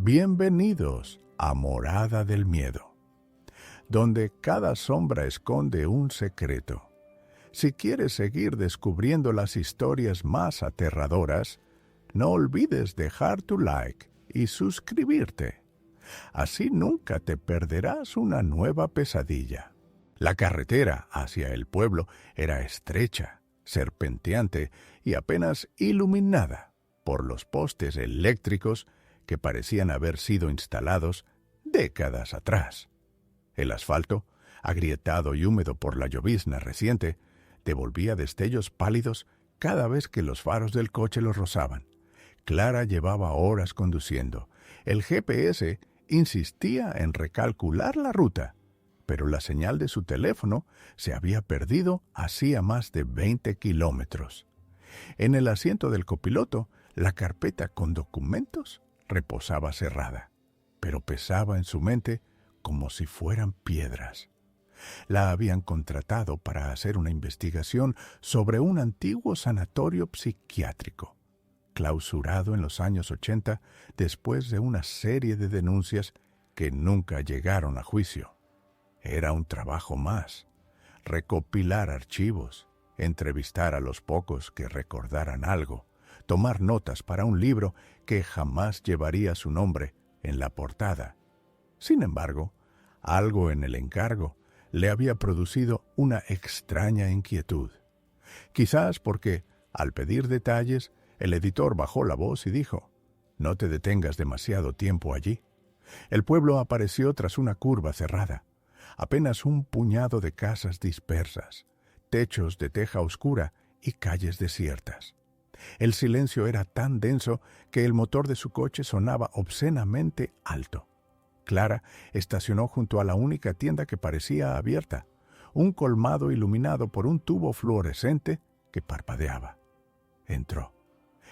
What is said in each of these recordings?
Bienvenidos a Morada del Miedo, donde cada sombra esconde un secreto. Si quieres seguir descubriendo las historias más aterradoras, no olvides dejar tu like y suscribirte. Así nunca te perderás una nueva pesadilla. La carretera hacia el pueblo era estrecha, serpenteante y apenas iluminada por los postes eléctricos que parecían haber sido instalados décadas atrás. El asfalto, agrietado y húmedo por la llovizna reciente, devolvía destellos pálidos cada vez que los faros del coche los rozaban. Clara llevaba horas conduciendo. El GPS insistía en recalcular la ruta, pero la señal de su teléfono se había perdido hacía más de 20 kilómetros. En el asiento del copiloto, la carpeta con documentos reposaba cerrada, pero pesaba en su mente como si fueran piedras. La habían contratado para hacer una investigación sobre un antiguo sanatorio psiquiátrico, clausurado en los años 80 después de una serie de denuncias que nunca llegaron a juicio. Era un trabajo más: recopilar archivos, entrevistar a los pocos que recordaran algo, tomar notas para un libro que jamás llevaría su nombre en la portada. Sin embargo, algo en el encargo le había producido una extraña inquietud. Quizás porque, al pedir detalles, el editor bajó la voz y dijo: «No te detengas demasiado tiempo allí». El pueblo apareció tras una curva cerrada. Apenas un puñado de casas dispersas, techos de teja oscura y calles desiertas. El silencio era tan denso que el motor de su coche sonaba obscenamente alto. Clara estacionó junto a la única tienda que parecía abierta, un colmado iluminado por un tubo fluorescente que parpadeaba. Entró.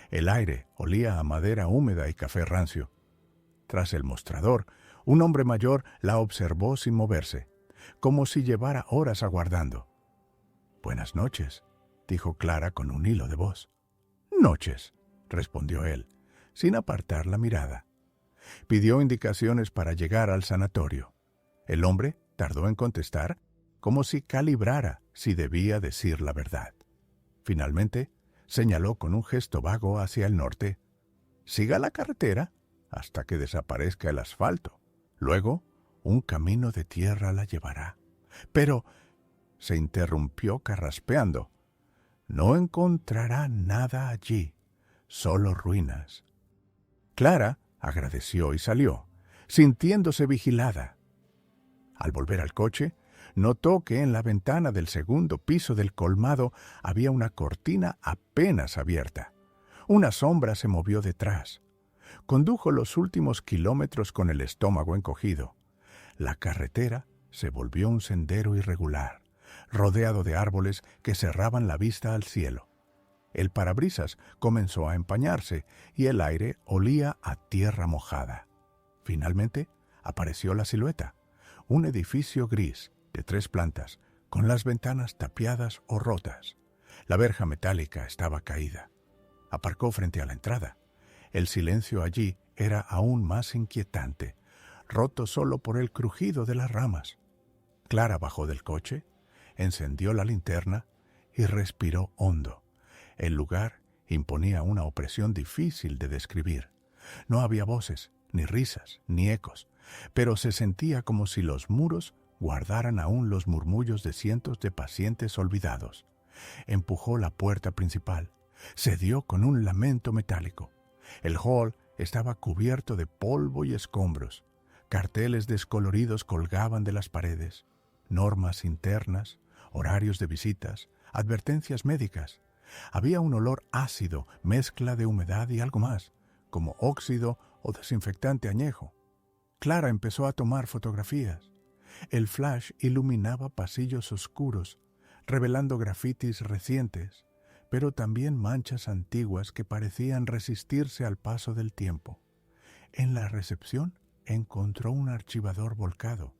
El aire olía a madera húmeda y café rancio. Tras el mostrador, un hombre mayor la observó sin moverse, como si llevara horas aguardando. «Buenas noches», dijo Clara con un hilo de voz. «Noches», respondió él, sin apartar la mirada. Pidió indicaciones para llegar al sanatorio. El hombre tardó en contestar, como si calibrara si debía decir la verdad. Finalmente, señaló con un gesto vago hacia el norte. «Siga la carretera hasta que desaparezca el asfalto. Luego, un camino de tierra la llevará». «Pero», se interrumpió carraspeando, «no encontrará nada allí, solo ruinas». Clara agradeció y salió, sintiéndose vigilada. Al volver al coche, notó que en la ventana del segundo piso del colmado había una cortina apenas abierta. Una sombra se movió detrás. Condujo los últimos kilómetros con el estómago encogido. La carretera se volvió un sendero irregular, rodeado de árboles que cerraban la vista al cielo. El parabrisas comenzó a empañarse y el aire olía a tierra mojada. Finalmente apareció la silueta, un edificio gris de 3 plantas, con las ventanas tapiadas o rotas. La verja metálica estaba caída. Aparcó frente a la entrada. El silencio allí era aún más inquietante, roto solo por el crujido de las ramas. Clara bajó del coche, encendió la linterna y respiró hondo. El lugar imponía una opresión difícil de describir. No había voces, ni risas, ni ecos, pero se sentía como si los muros guardaran aún los murmullos de cientos de pacientes olvidados. Empujó la puerta principal. Cedió con un lamento metálico. El hall estaba cubierto de polvo y escombros. Carteles descoloridos colgaban de las paredes. Normas internas, horarios de visitas, advertencias médicas. Había un olor ácido, mezcla de humedad y algo más, como óxido o desinfectante añejo. Clara empezó a tomar fotografías. El flash iluminaba pasillos oscuros, revelando grafitis recientes, pero también manchas antiguas que parecían resistirse al paso del tiempo. En la recepción encontró un archivador volcado.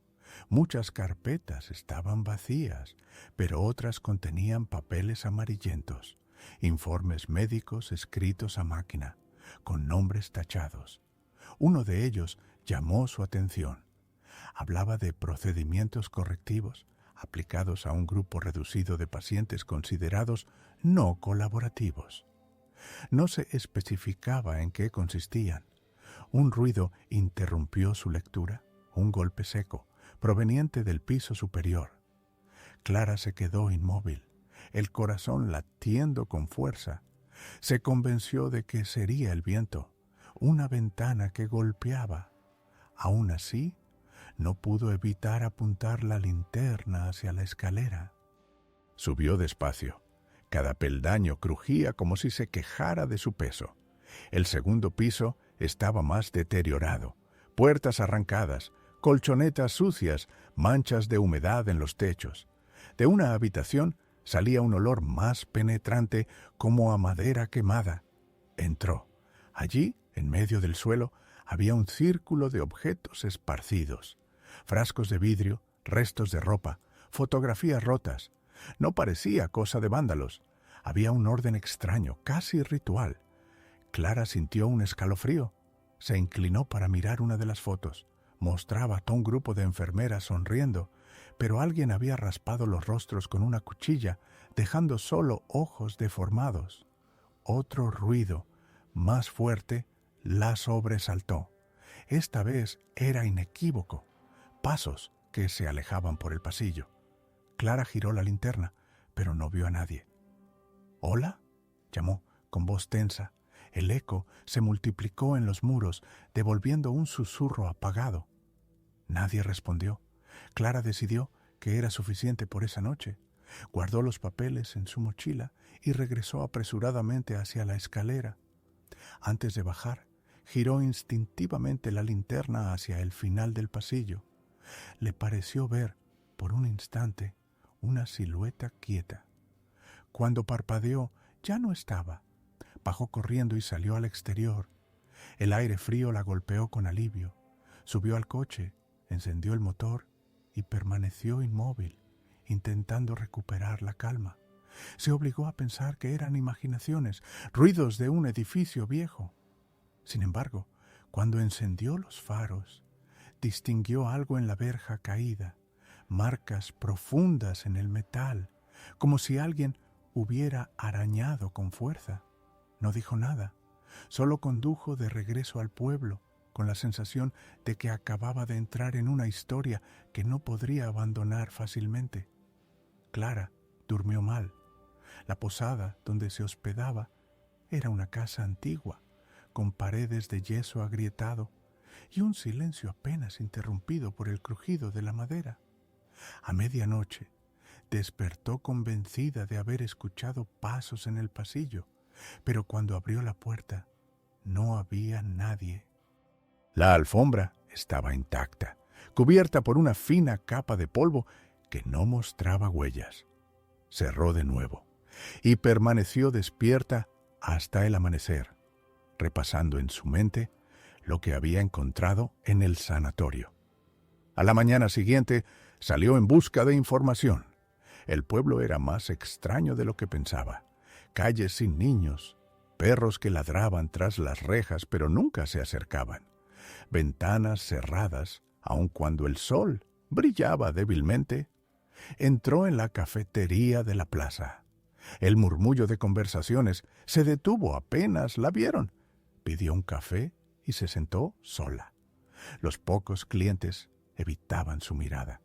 Muchas carpetas estaban vacías, pero otras contenían papeles amarillentos, informes médicos escritos a máquina, con nombres tachados. Uno de ellos llamó su atención. Hablaba de procedimientos correctivos aplicados a un grupo reducido de pacientes considerados no colaborativos. No se especificaba en qué consistían. Un ruido interrumpió su lectura, un golpe seco, proveniente del piso superior. Clara se quedó inmóvil, el corazón latiendo con fuerza. Se convenció de que sería el viento, una ventana que golpeaba. Aún así, no pudo evitar apuntar la linterna hacia la escalera. Subió despacio. Cada peldaño crujía como si se quejara de su peso. El segundo piso estaba más deteriorado. Puertas arrancadas, colchonetas sucias, manchas de humedad en los techos. De una habitación salía un olor más penetrante como a madera quemada. Entró. Allí, en medio del suelo, había un círculo de objetos esparcidos. Frascos de vidrio, restos de ropa, fotografías rotas. No parecía cosa de vándalos. Había un orden extraño, casi ritual. Clara sintió un escalofrío. Se inclinó para mirar una de las fotos. Mostraba a un grupo de enfermeras sonriendo, pero alguien había raspado los rostros con una cuchilla, dejando solo ojos deformados. Otro ruido, más fuerte, la sobresaltó. Esta vez era inequívoco. Pasos que se alejaban por el pasillo. Clara giró la linterna, pero no vio a nadie. «¿Hola?», llamó con voz tensa. El eco se multiplicó en los muros, devolviendo un susurro apagado. Nadie respondió. Clara decidió que era suficiente por esa noche. Guardó los papeles en su mochila y regresó apresuradamente hacia la escalera. Antes de bajar, giró instintivamente la linterna hacia el final del pasillo. Le pareció ver, por un instante, una silueta quieta. Cuando parpadeó, ya no estaba. Bajó corriendo y salió al exterior. El aire frío la golpeó con alivio. Subió al coche, encendió el motor y permaneció inmóvil, intentando recuperar la calma. Se obligó a pensar que eran imaginaciones, ruidos de un edificio viejo. Sin embargo, cuando encendió los faros, distinguió algo en la verja caída, marcas profundas en el metal, como si alguien hubiera arañado con fuerza. No dijo nada, solo condujo de regreso al pueblo, con la sensación de que acababa de entrar en una historia que no podría abandonar fácilmente. Clara durmió mal. La posada donde se hospedaba era una casa antigua, con paredes de yeso agrietado y un silencio apenas interrumpido por el crujido de la madera. A medianoche despertó convencida de haber escuchado pasos en el pasillo, pero cuando abrió la puerta no había nadie. La alfombra estaba intacta, cubierta por una fina capa de polvo que no mostraba huellas. Cerró de nuevo y permaneció despierta hasta el amanecer, repasando en su mente lo que había encontrado en el sanatorio. A la mañana siguiente salió en busca de información. El pueblo era más extraño de lo que pensaba. Calles sin niños, perros que ladraban tras las rejas pero nunca se acercaban, ventanas cerradas aun cuando el sol brillaba débilmente. Entró en la cafetería de la plaza. El murmullo de conversaciones se detuvo apenas la vieron. Pidió un café y se sentó sola. Los pocos clientes evitaban su mirada.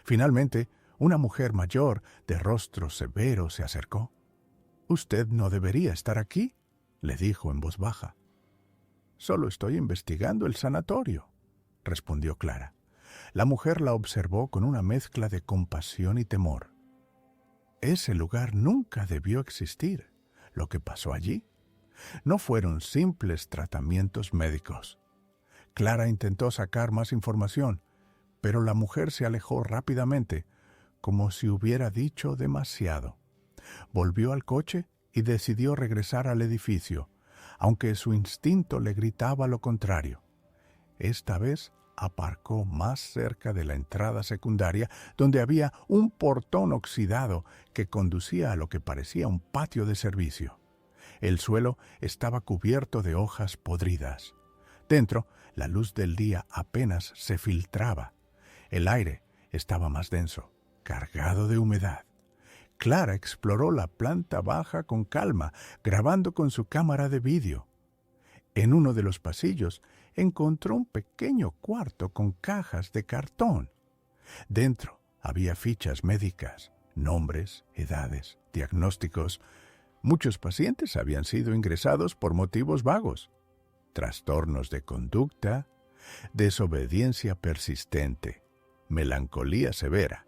Finalmente, una mujer mayor, de rostro severo, se acercó. «Usted no debería estar aquí», le dijo en voz baja. «Solo estoy investigando el sanatorio», respondió Clara. La mujer la observó con una mezcla de compasión y temor. Ese lugar nunca debió existir. Lo que pasó allí no fueron simples tratamientos médicos. Clara intentó sacar más información, pero la mujer se alejó rápidamente, como si hubiera dicho demasiado. Volvió al coche y decidió regresar al edificio, aunque su instinto le gritaba lo contrario. Esta vez aparcó más cerca de la entrada secundaria, donde había un portón oxidado que conducía a lo que parecía un patio de servicio. El suelo estaba cubierto de hojas podridas. Dentro, La luz del día apenas se filtraba. El aire estaba más denso, cargado de humedad. Clara exploró la planta baja con calma, grabando con su cámara de vídeo. En uno de los pasillos encontró un pequeño cuarto con cajas de cartón. Dentro había fichas médicas, nombres, edades, diagnósticos. Muchos pacientes habían sido ingresados por motivos vagos: trastornos de conducta, desobediencia persistente, melancolía severa.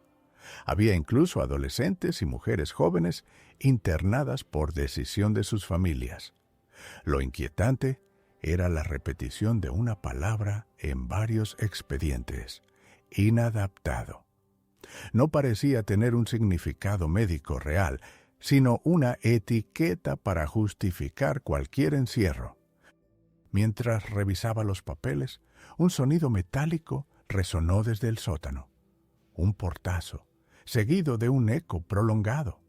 Había incluso adolescentes y mujeres jóvenes internadas por decisión de sus familias. Lo inquietante era la repetición de una palabra en varios expedientes: inadaptado. No parecía tener un significado médico real, sino una etiqueta para justificar cualquier encierro. Mientras revisaba los papeles, un sonido metálico resonó desde el sótano. Un portazo, seguido de un eco prolongado.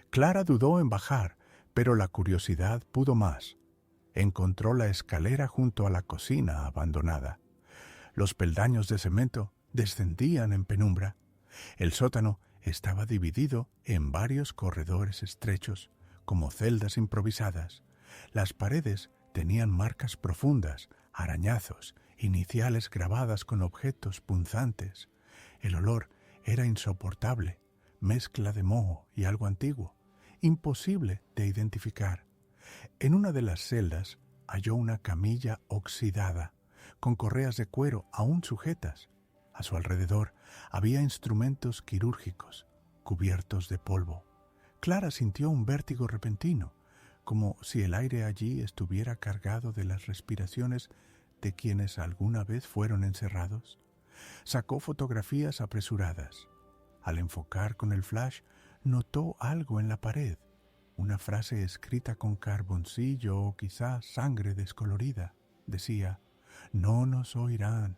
Clara dudó en bajar, pero la curiosidad pudo más. Encontró la escalera junto a la cocina abandonada. Los peldaños de cemento descendían en penumbra. El sótano estaba dividido en varios corredores estrechos, como celdas improvisadas. Las paredes tenían marcas profundas, arañazos, iniciales grabadas con objetos punzantes. El olor era insoportable, mezcla de moho y algo antiguo, imposible de identificar. En una de las celdas halló una camilla oxidada, con correas de cuero aún sujetas. A su alrededor había instrumentos quirúrgicos, cubiertos de polvo. Clara sintió un vértigo repentino, como si el aire allí estuviera cargado de las respiraciones de quienes alguna vez fueron encerrados. Sacó fotografías apresuradas. Al enfocar con el flash, notó algo en la pared, una frase escrita con carboncillo o quizá sangre descolorida. Decía: «No nos oirán».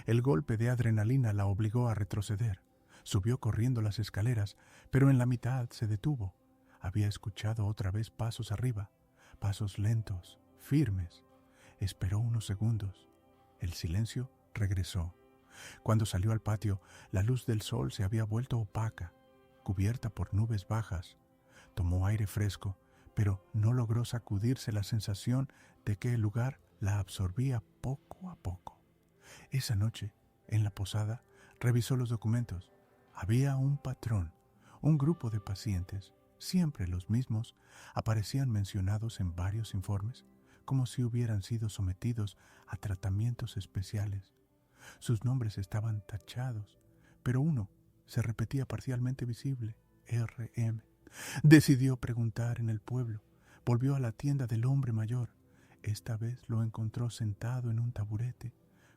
El golpe de adrenalina la obligó a retroceder. Subió corriendo las escaleras, pero en la mitad se detuvo. Había escuchado otra vez pasos arriba, pasos lentos, firmes. Esperó unos segundos. El silencio regresó. Cuando salió al patio, la luz del sol se había vuelto opaca, cubierta por nubes bajas. Tomó aire fresco, pero no logró sacudirse la sensación de que el lugar la absorbía poco a poco. Esa noche, en la posada, revisó los documentos. Había un patrón. Un grupo de pacientes, siempre los mismos, aparecían mencionados en varios informes, como si hubieran sido sometidos a tratamientos especiales. Sus nombres estaban tachados, pero uno se repetía parcialmente visible: RM. Decidió preguntar en el pueblo. Volvió a la tienda del hombre mayor. Esta vez lo encontró sentado en un taburete,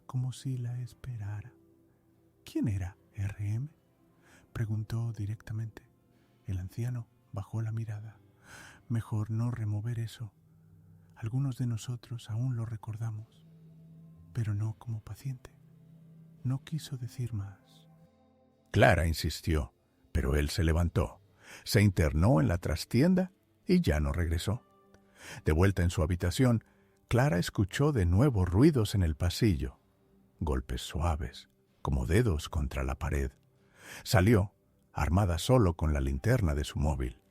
como si la esperara. ¿Quién era RM?, preguntó directamente. El anciano bajó la mirada. Mejor no remover eso. Algunos de nosotros aún lo recordamos, pero no como paciente. No quiso decir más. Clara insistió, pero él se levantó, se internó en la trastienda y ya no regresó. De vuelta en su habitación, Clara escuchó de nuevo ruidos en el pasillo, golpes suaves, como dedos contra la pared. Salió, armada solo con la linterna de su móvil.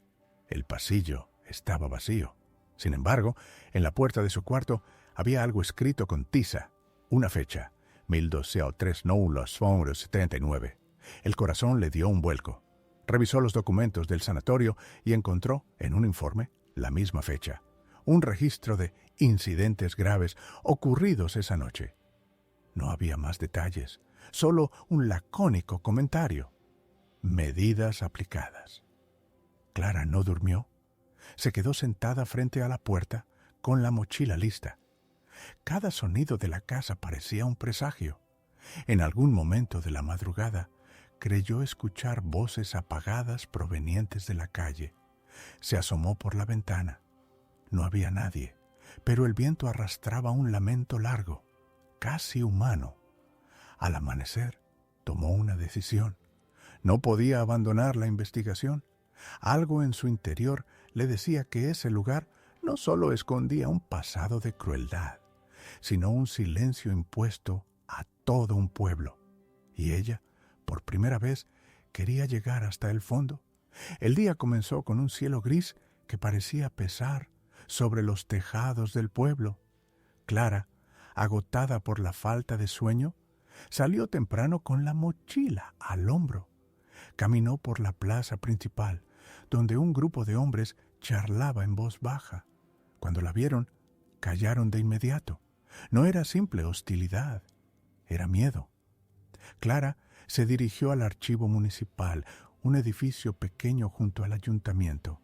El pasillo estaba vacío. Sin embargo, en la puerta de su cuarto había algo escrito con tiza, una fecha: 1203-79. El corazón le dio un vuelco. Revisó los documentos del sanatorio y encontró, en un informe, la misma fecha. Un registro de incidentes graves ocurridos esa noche. No había más detalles, solo un lacónico comentario: medidas aplicadas. Clara no durmió. Se quedó sentada frente a la puerta, con la mochila lista. Cada sonido de la casa parecía un presagio. En algún momento de la madrugada, creyó escuchar voces apagadas provenientes de la calle. Se asomó por la ventana. No había nadie, pero el viento arrastraba un lamento largo, casi humano. Al amanecer, tomó una decisión. No podía abandonar la investigación. Algo en su interior le decía que ese lugar no solo escondía un pasado de crueldad, sino un silencio impuesto a todo un pueblo. Y ella, por primera vez, quería llegar hasta el fondo. El día comenzó con un cielo gris que parecía pesar sobre los tejados del pueblo. Clara, agotada por la falta de sueño, salió temprano con la mochila al hombro. Caminó por la plaza principal, donde un grupo de hombres charlaba en voz baja. Cuando la vieron, callaron de inmediato. No era simple hostilidad, era miedo. Clara se dirigió al archivo municipal, un edificio pequeño junto al ayuntamiento.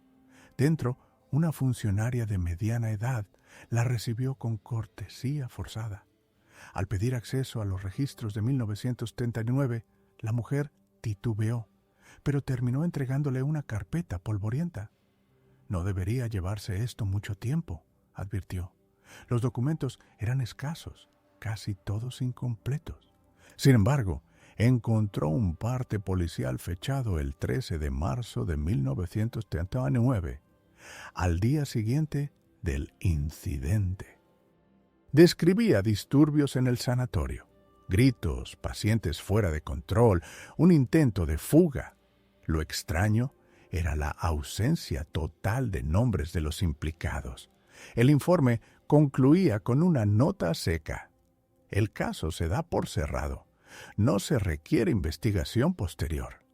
Dentro, una funcionaria de mediana edad la recibió con cortesía forzada. Al pedir acceso a los registros de 1939, la mujer titubeó, pero terminó entregándole una carpeta polvorienta. No debería llevarse esto mucho tiempo, advirtió. Los documentos eran escasos, casi todos incompletos. Sin embargo, encontró un parte policial fechado el 13 de marzo de 1939, al día siguiente del incidente. Describía disturbios en el sanatorio, gritos, pacientes fuera de control, un intento de fuga. Lo extraño era la ausencia total de nombres de los implicados. El informe concluía con una nota seca. El caso se da por cerrado. No se requiere investigación posterior.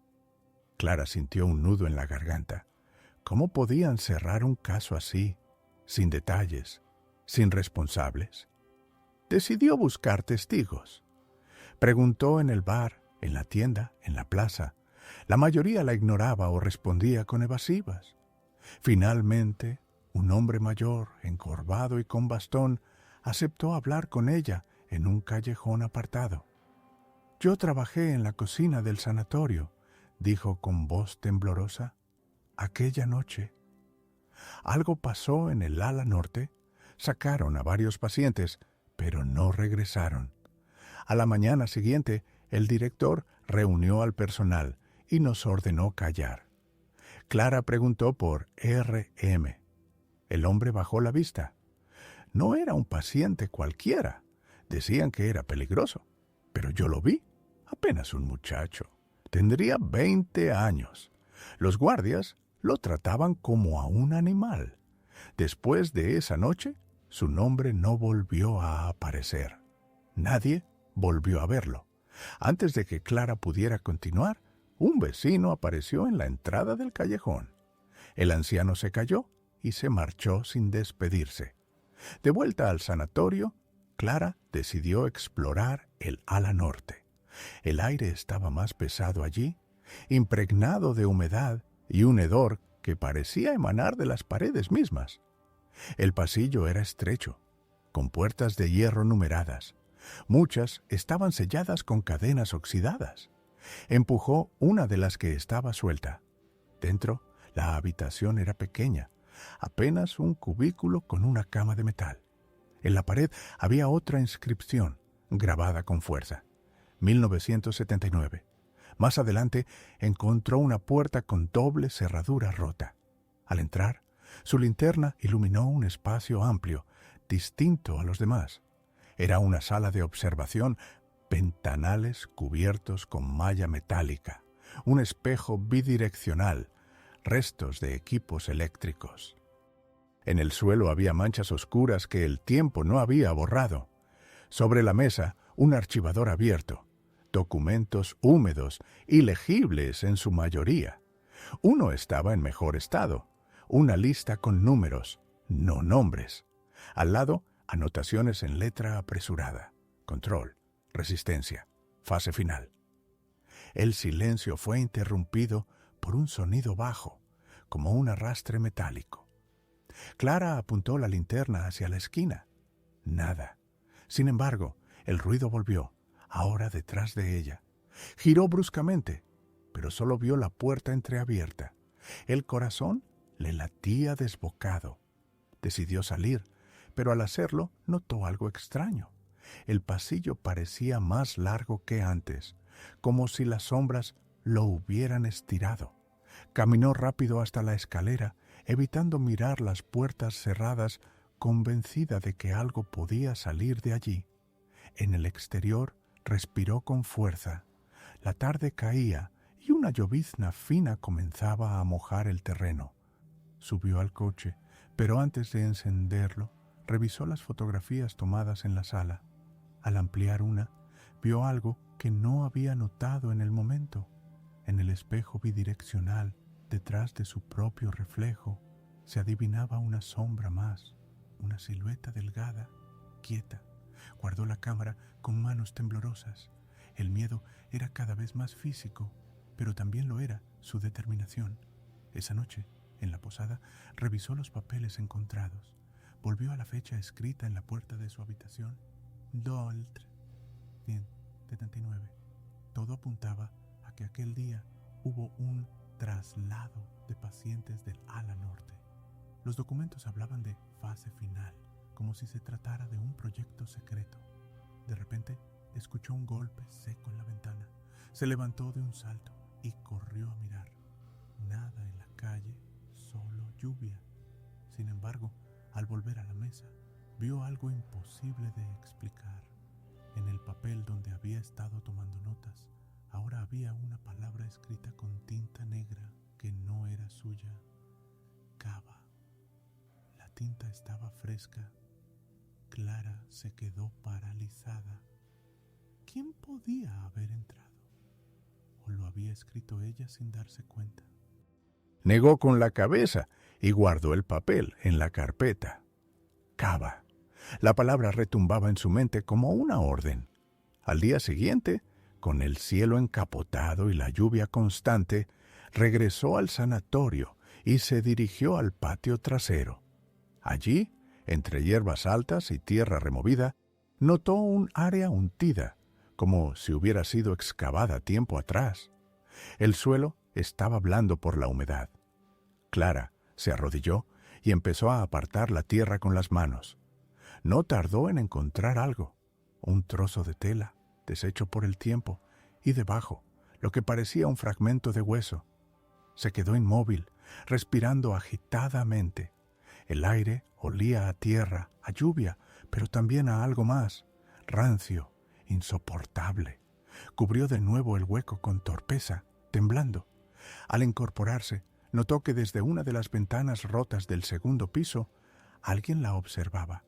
Clara sintió un nudo en la garganta. ¿Cómo podían cerrar un caso así, sin detalles, sin responsables? Decidió buscar testigos. Preguntó en el bar, en la tienda, en la plaza. La mayoría la ignoraba o respondía con evasivas. Finalmente, un hombre mayor, encorvado y con bastón, aceptó hablar con ella en un callejón apartado. «Yo trabajé en la cocina del sanatorio», dijo con voz temblorosa, «aquella noche. Algo pasó en el ala norte. Sacaron a varios pacientes, pero no regresaron. A la mañana siguiente, el director reunió al personal y nos ordenó callar. Clara preguntó por R.M. El hombre bajó la vista. No era un paciente cualquiera. Decían que era peligroso, pero yo lo vi. Apenas un muchacho. Tendría 20 años. Los guardias lo trataban como a un animal. Después de esa noche, su nombre no volvió a aparecer. Nadie volvió a verlo. Antes de que Clara pudiera continuar, un vecino apareció en la entrada del callejón. El anciano se calló y se marchó sin despedirse. De vuelta al sanatorio, Clara decidió explorar el ala norte. El aire estaba más pesado allí, impregnado de humedad y un hedor que parecía emanar de las paredes mismas. El pasillo era estrecho, con puertas de hierro numeradas. Muchas estaban selladas con cadenas oxidadas. Empujó una de las que estaba suelta. Dentro, la habitación era pequeña, apenas un cubículo con una cama de metal. En la pared había otra inscripción, grabada con fuerza. 1979. Más adelante encontró una puerta con doble cerradura rota. Al entrar, su linterna iluminó un espacio amplio, distinto a los demás. Era una sala de observación, ventanales cubiertos con malla metálica, un espejo bidireccional, restos de equipos eléctricos. En el suelo había manchas oscuras que el tiempo no había borrado. Sobre la mesa, un archivador abierto, documentos húmedos y legibles en su mayoría. Uno estaba en mejor estado, una lista con números, no nombres. Al lado, anotaciones en letra apresurada. Control, resistencia, fase final. El silencio fue interrumpido por un sonido bajo, como un arrastre metálico. Clara apuntó la linterna hacia la esquina. Nada. Sin embargo, el ruido volvió, ahora detrás de ella. Giró bruscamente, pero solo vio la puerta entreabierta. El corazón le latía desbocado. Decidió salir, pero al hacerlo notó algo extraño. El pasillo parecía más largo que antes, como si las sombras lo hubieran estirado. Caminó rápido hasta la escalera, evitando mirar las puertas cerradas convencida de que algo podía salir de allí. En el exterior respiró con fuerza. La tarde caía y una llovizna fina comenzaba a mojar el terreno. Subió al coche, pero antes de encenderlo, revisó las fotografías tomadas en la sala. Al ampliar una, vio algo que no había notado en el momento. En el espejo bidireccional, detrás de su propio reflejo, se adivinaba una sombra más, una silueta delgada, quieta. Guardó la cámara con manos temblorosas. El miedo era cada vez más físico, pero también lo era su determinación. Esa noche, en la posada, revisó los papeles encontrados. Volvió a la fecha escrita en la puerta de su habitación. 79. Todo apuntaba a que aquel día hubo un traslado de pacientes del ala norte. Los documentos hablaban de fase final, como si se tratara de un proyecto secreto. De repente, escuchó un golpe seco en la ventana. Se levantó de un salto y corrió a mirar. Nada en la calle, solo lluvia. Sin embargo, al volver a la mesa, vio algo imposible de explicar. En el papel donde había estado tomando notas, ahora había una palabra escrita con tinta negra que no era suya. Cava. La tinta estaba fresca. Clara se quedó paralizada. ¿Quién podía haber entrado? ¿O lo había escrito ella sin darse cuenta? Negó con la cabeza y guardó el papel en la carpeta. Cava. La palabra retumbaba en su mente como una orden. Al día siguiente, con el cielo encapotado y la lluvia constante, regresó al sanatorio y se dirigió al patio trasero. Allí, entre hierbas altas y tierra removida, notó un área hundida, como si hubiera sido excavada tiempo atrás. El suelo estaba blando por la humedad. Clara se arrodilló y empezó a apartar la tierra con las manos. No tardó en encontrar algo, un trozo de tela, deshecho por el tiempo, y debajo, lo que parecía un fragmento de hueso. Se quedó inmóvil, respirando agitadamente. El aire olía a tierra, a lluvia, pero también a algo más, rancio, insoportable. Cubrió de nuevo el hueco con torpeza, temblando. Al incorporarse, notó que desde una de las ventanas rotas del segundo piso, alguien la observaba.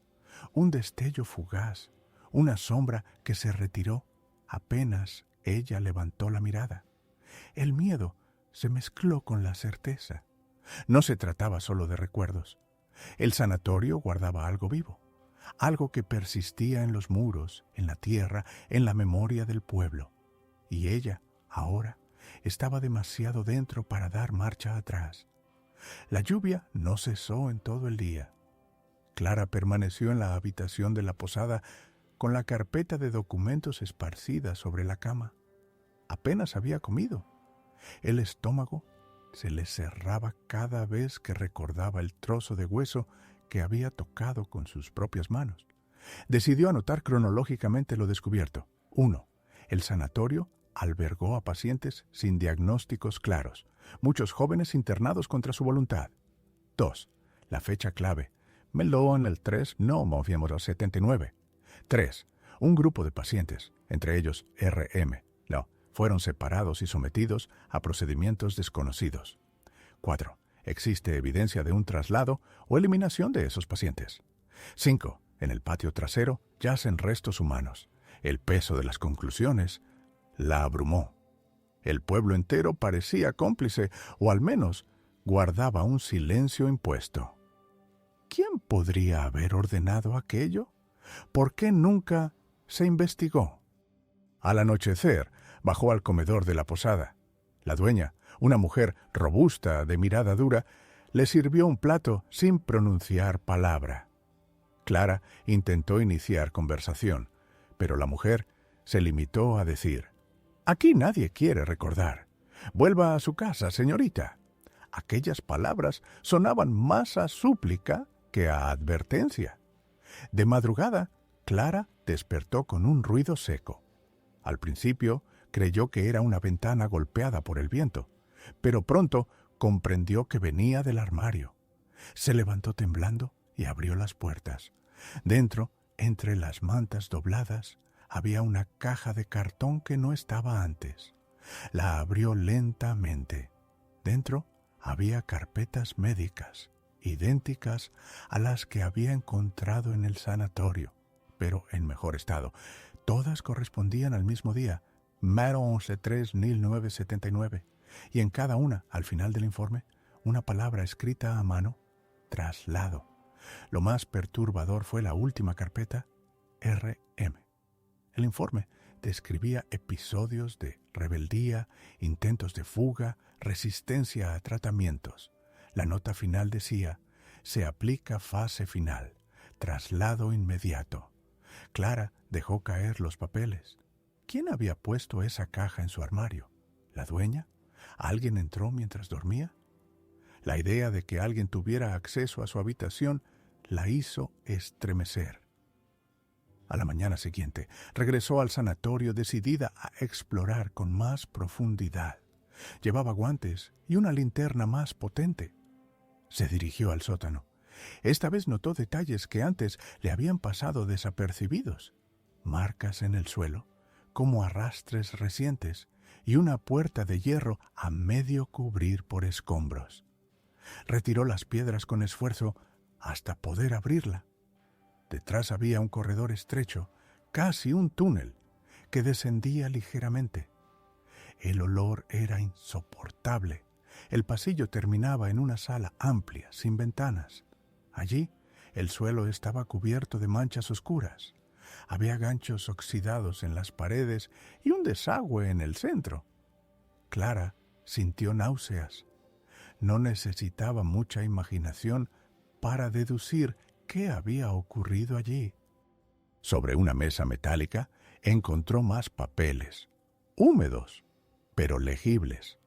Un destello fugaz, una sombra que se retiró apenas ella levantó la mirada. El miedo se mezcló con la certeza. No se trataba solo de recuerdos. El sanatorio guardaba algo vivo, algo que persistía en los muros, en la tierra, en la memoria del pueblo. Y ella, ahora, estaba demasiado dentro para dar marcha atrás. La lluvia no cesó en todo el día. Clara permaneció en la habitación de la posada con la carpeta de documentos esparcida sobre la cama. Apenas había comido. El estómago se le cerraba cada vez que recordaba el trozo de hueso que había tocado con sus propias manos. Decidió anotar cronológicamente lo descubierto. 1. El sanatorio albergó a pacientes sin diagnósticos claros, muchos jóvenes internados contra su voluntad. 2. La fecha clave. Melón el 3, no movíamos 79. 3. Un grupo de pacientes, entre ellos RM, fueron separados y sometidos a procedimientos desconocidos. 4. Existe evidencia de un traslado o eliminación de esos pacientes. 5. En el patio trasero yacen restos humanos. El peso de las conclusiones la abrumó. El pueblo entero parecía cómplice, o al menos guardaba un silencio impuesto. ¿Quién podría haber ordenado aquello? ¿Por qué nunca se investigó? Al anochecer, bajó al comedor de la posada. La dueña, una mujer robusta, de mirada dura, le sirvió un plato sin pronunciar palabra. Clara intentó iniciar conversación, pero la mujer se limitó a decir: «Aquí nadie quiere recordar. Vuelva a su casa, señorita». Aquellas palabras sonaban más a súplica que a advertencia. De madrugada, Clara despertó con un ruido seco. Al principio creyó que era una ventana golpeada por el viento, pero pronto comprendió que venía del armario. Se levantó temblando y abrió las puertas. Dentro, entre las mantas dobladas, había una caja de cartón que no estaba antes. La abrió lentamente. Dentro había carpetas médicas, idénticas a las que había encontrado en el sanatorio, pero en mejor estado. Todas correspondían al mismo día, mayo 11-3-1979, y en cada una, al final del informe, una palabra escrita a mano, traslado. Lo más perturbador fue la última carpeta, RM. El informe describía episodios de rebeldía, intentos de fuga, resistencia a tratamientos. La nota final decía: se aplica fase final, traslado inmediato. Clara dejó caer los papeles. ¿Quién había puesto esa caja en su armario? ¿La dueña? ¿Alguien entró mientras dormía? La idea de que alguien tuviera acceso a su habitación la hizo estremecer. A la mañana siguiente, regresó al sanatorio decidida a explorar con más profundidad. Llevaba guantes y una linterna más potente. Se dirigió al sótano. Esta vez notó detalles que antes le habían pasado desapercibidos. Marcas en el suelo, como arrastres recientes, y una puerta de hierro a medio cubrir por escombros. Retiró las piedras con esfuerzo hasta poder abrirla. Detrás había un corredor estrecho, casi un túnel, que descendía ligeramente. El olor era insoportable. El pasillo terminaba en una sala amplia, sin ventanas. Allí, el suelo estaba cubierto de manchas oscuras. Había ganchos oxidados en las paredes y un desagüe en el centro. Clara sintió náuseas. No necesitaba mucha imaginación para deducir qué había ocurrido allí. Sobre una mesa metálica encontró más papeles, húmedos, pero legibles.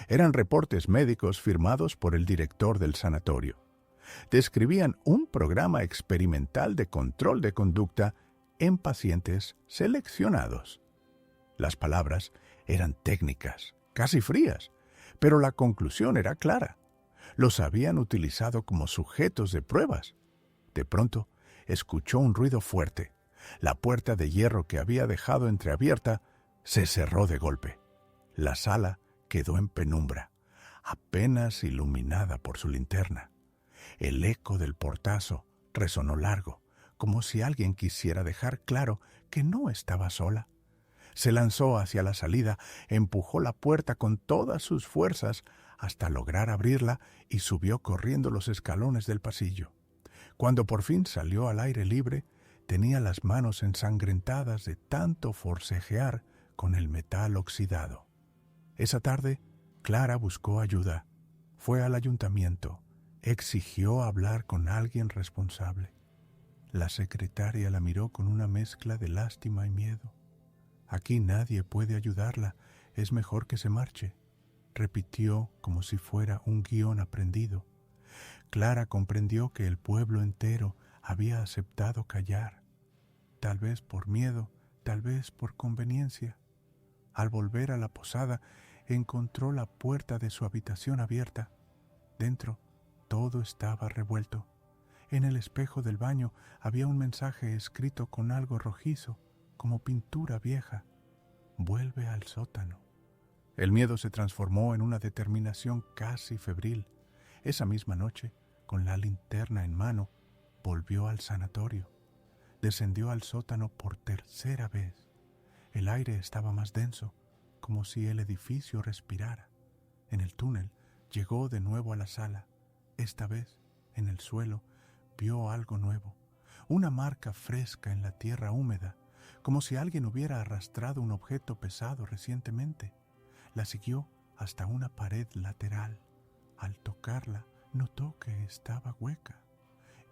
Eran reportes médicos firmados por el director del sanatorio. Describían un programa experimental de control de conducta en pacientes seleccionados. Las palabras eran técnicas, casi frías, pero la conclusión era clara. Los habían utilizado como sujetos de pruebas. De pronto, escuchó un ruido fuerte. La puerta de hierro que había dejado entreabierta se cerró de golpe. La sala quedó en penumbra, apenas iluminada por su linterna. El eco del portazo resonó largo, como si alguien quisiera dejar claro que no estaba sola. Se lanzó hacia la salida, empujó la puerta con todas sus fuerzas hasta lograr abrirla y subió corriendo los escalones del pasillo. Cuando por fin salió al aire libre, tenía las manos ensangrentadas de tanto forcejear con el metal oxidado. Esa tarde, Clara buscó ayuda. Fue al ayuntamiento. Exigió hablar con alguien responsable. La secretaria la miró con una mezcla de lástima y miedo. «Aquí nadie puede ayudarla. Es mejor que se marche», repitió como si fuera un guión aprendido. Clara comprendió que el pueblo entero había aceptado callar. Tal vez por miedo, tal vez por conveniencia. Al volver a la posada, encontró la puerta de su habitación abierta. Dentro, todo estaba revuelto. En el espejo del baño había un mensaje escrito con algo rojizo, como pintura vieja. «Vuelve al sótano». El miedo se transformó en una determinación casi febril. Esa misma noche, con la linterna en mano, volvió al sanatorio. Descendió al sótano por tercera vez. El aire estaba más denso, como si el edificio respirara. En el túnel llegó de nuevo a la sala. Esta vez, en el suelo, vio algo nuevo, una marca fresca en la tierra húmeda, como si alguien hubiera arrastrado un objeto pesado recientemente. La siguió hasta una pared lateral. Al tocarla, notó que estaba hueca.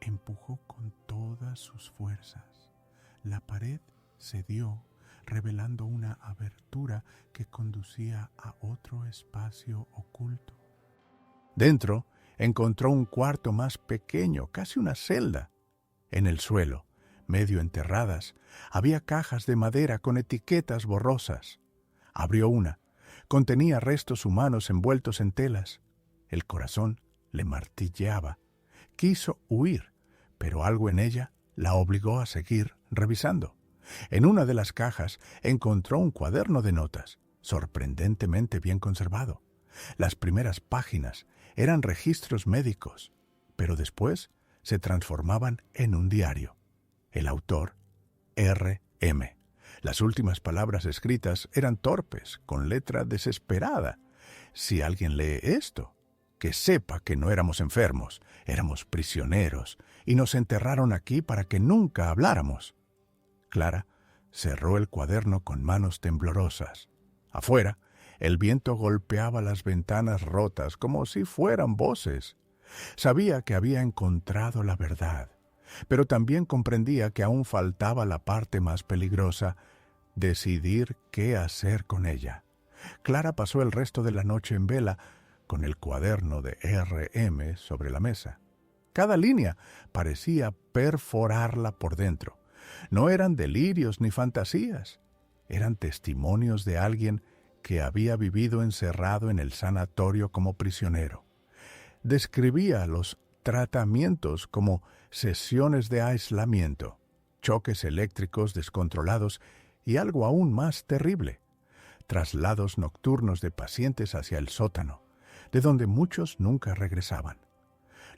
Empujó con todas sus fuerzas. La pared cedió, revelando una abertura que conducía a otro espacio oculto. Dentro encontró un cuarto más pequeño, casi una celda. En el suelo, medio enterradas, había cajas de madera con etiquetas borrosas. Abrió una. Contenía restos humanos envueltos en telas. El corazón le martilleaba. Quiso huir, pero algo en ella la obligó a seguir revisando. En una de las cajas encontró un cuaderno de notas, sorprendentemente bien conservado. Las primeras páginas eran registros médicos, pero después se transformaban en un diario. El autor, R.M. Las últimas palabras escritas eran torpes, con letra desesperada. Si alguien lee esto, que sepa que no éramos enfermos, éramos prisioneros, y nos enterraron aquí para que nunca habláramos. Clara cerró el cuaderno con manos temblorosas. Afuera, el viento golpeaba las ventanas rotas como si fueran voces. Sabía que había encontrado la verdad, pero también comprendía que aún faltaba la parte más peligrosa, decidir qué hacer con ella. Clara pasó el resto de la noche en vela, con el cuaderno de R.M. sobre la mesa. Cada línea parecía perforarla por dentro. No eran delirios ni fantasías, eran testimonios de alguien que había vivido encerrado en el sanatorio como prisionero. Describía los tratamientos como sesiones de aislamiento, choques eléctricos descontrolados y algo aún más terrible, traslados nocturnos de pacientes hacia el sótano, de donde muchos nunca regresaban.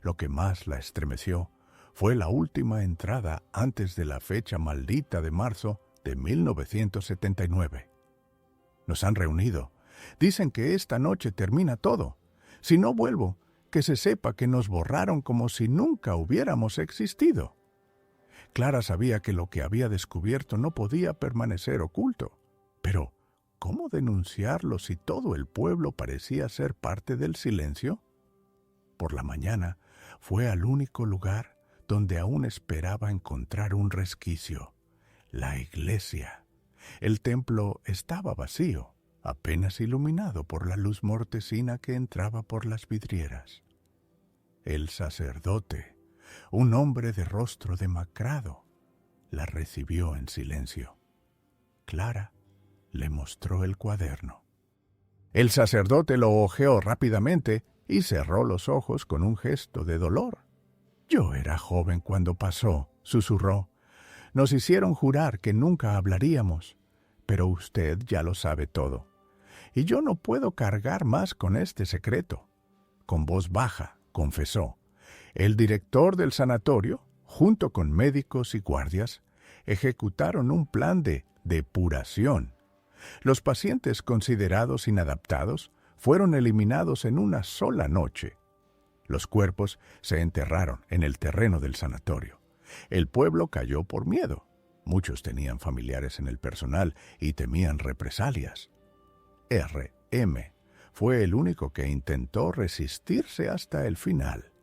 Lo que más la estremeció fue la última entrada antes de la fecha maldita de marzo de 1979. Nos han reunido. Dicen que esta noche termina todo. Si no vuelvo, que se sepa que nos borraron como si nunca hubiéramos existido. Clara sabía que lo que había descubierto no podía permanecer oculto. Pero, ¿cómo denunciarlo si todo el pueblo parecía ser parte del silencio? Por la mañana fue al único lugar donde aún esperaba encontrar un resquicio: la iglesia. El templo estaba vacío, apenas iluminado por la luz mortecina que entraba por las vidrieras. El sacerdote, un hombre de rostro demacrado, la recibió en silencio. Clara le mostró el cuaderno. El sacerdote lo hojeó rápidamente y cerró los ojos con un gesto de dolor. «Yo era joven cuando pasó», susurró. «Nos hicieron jurar que nunca hablaríamos, pero usted ya lo sabe todo. Y yo no puedo cargar más con este secreto». Con voz baja, confesó. El director del sanatorio, junto con médicos y guardias, ejecutaron un plan de depuración. Los pacientes considerados inadaptados fueron eliminados en una sola noche. Los cuerpos se enterraron en el terreno del sanatorio. El pueblo cayó por miedo. Muchos tenían familiares en el personal y temían represalias. R.M. fue el único que intentó resistirse hasta el final,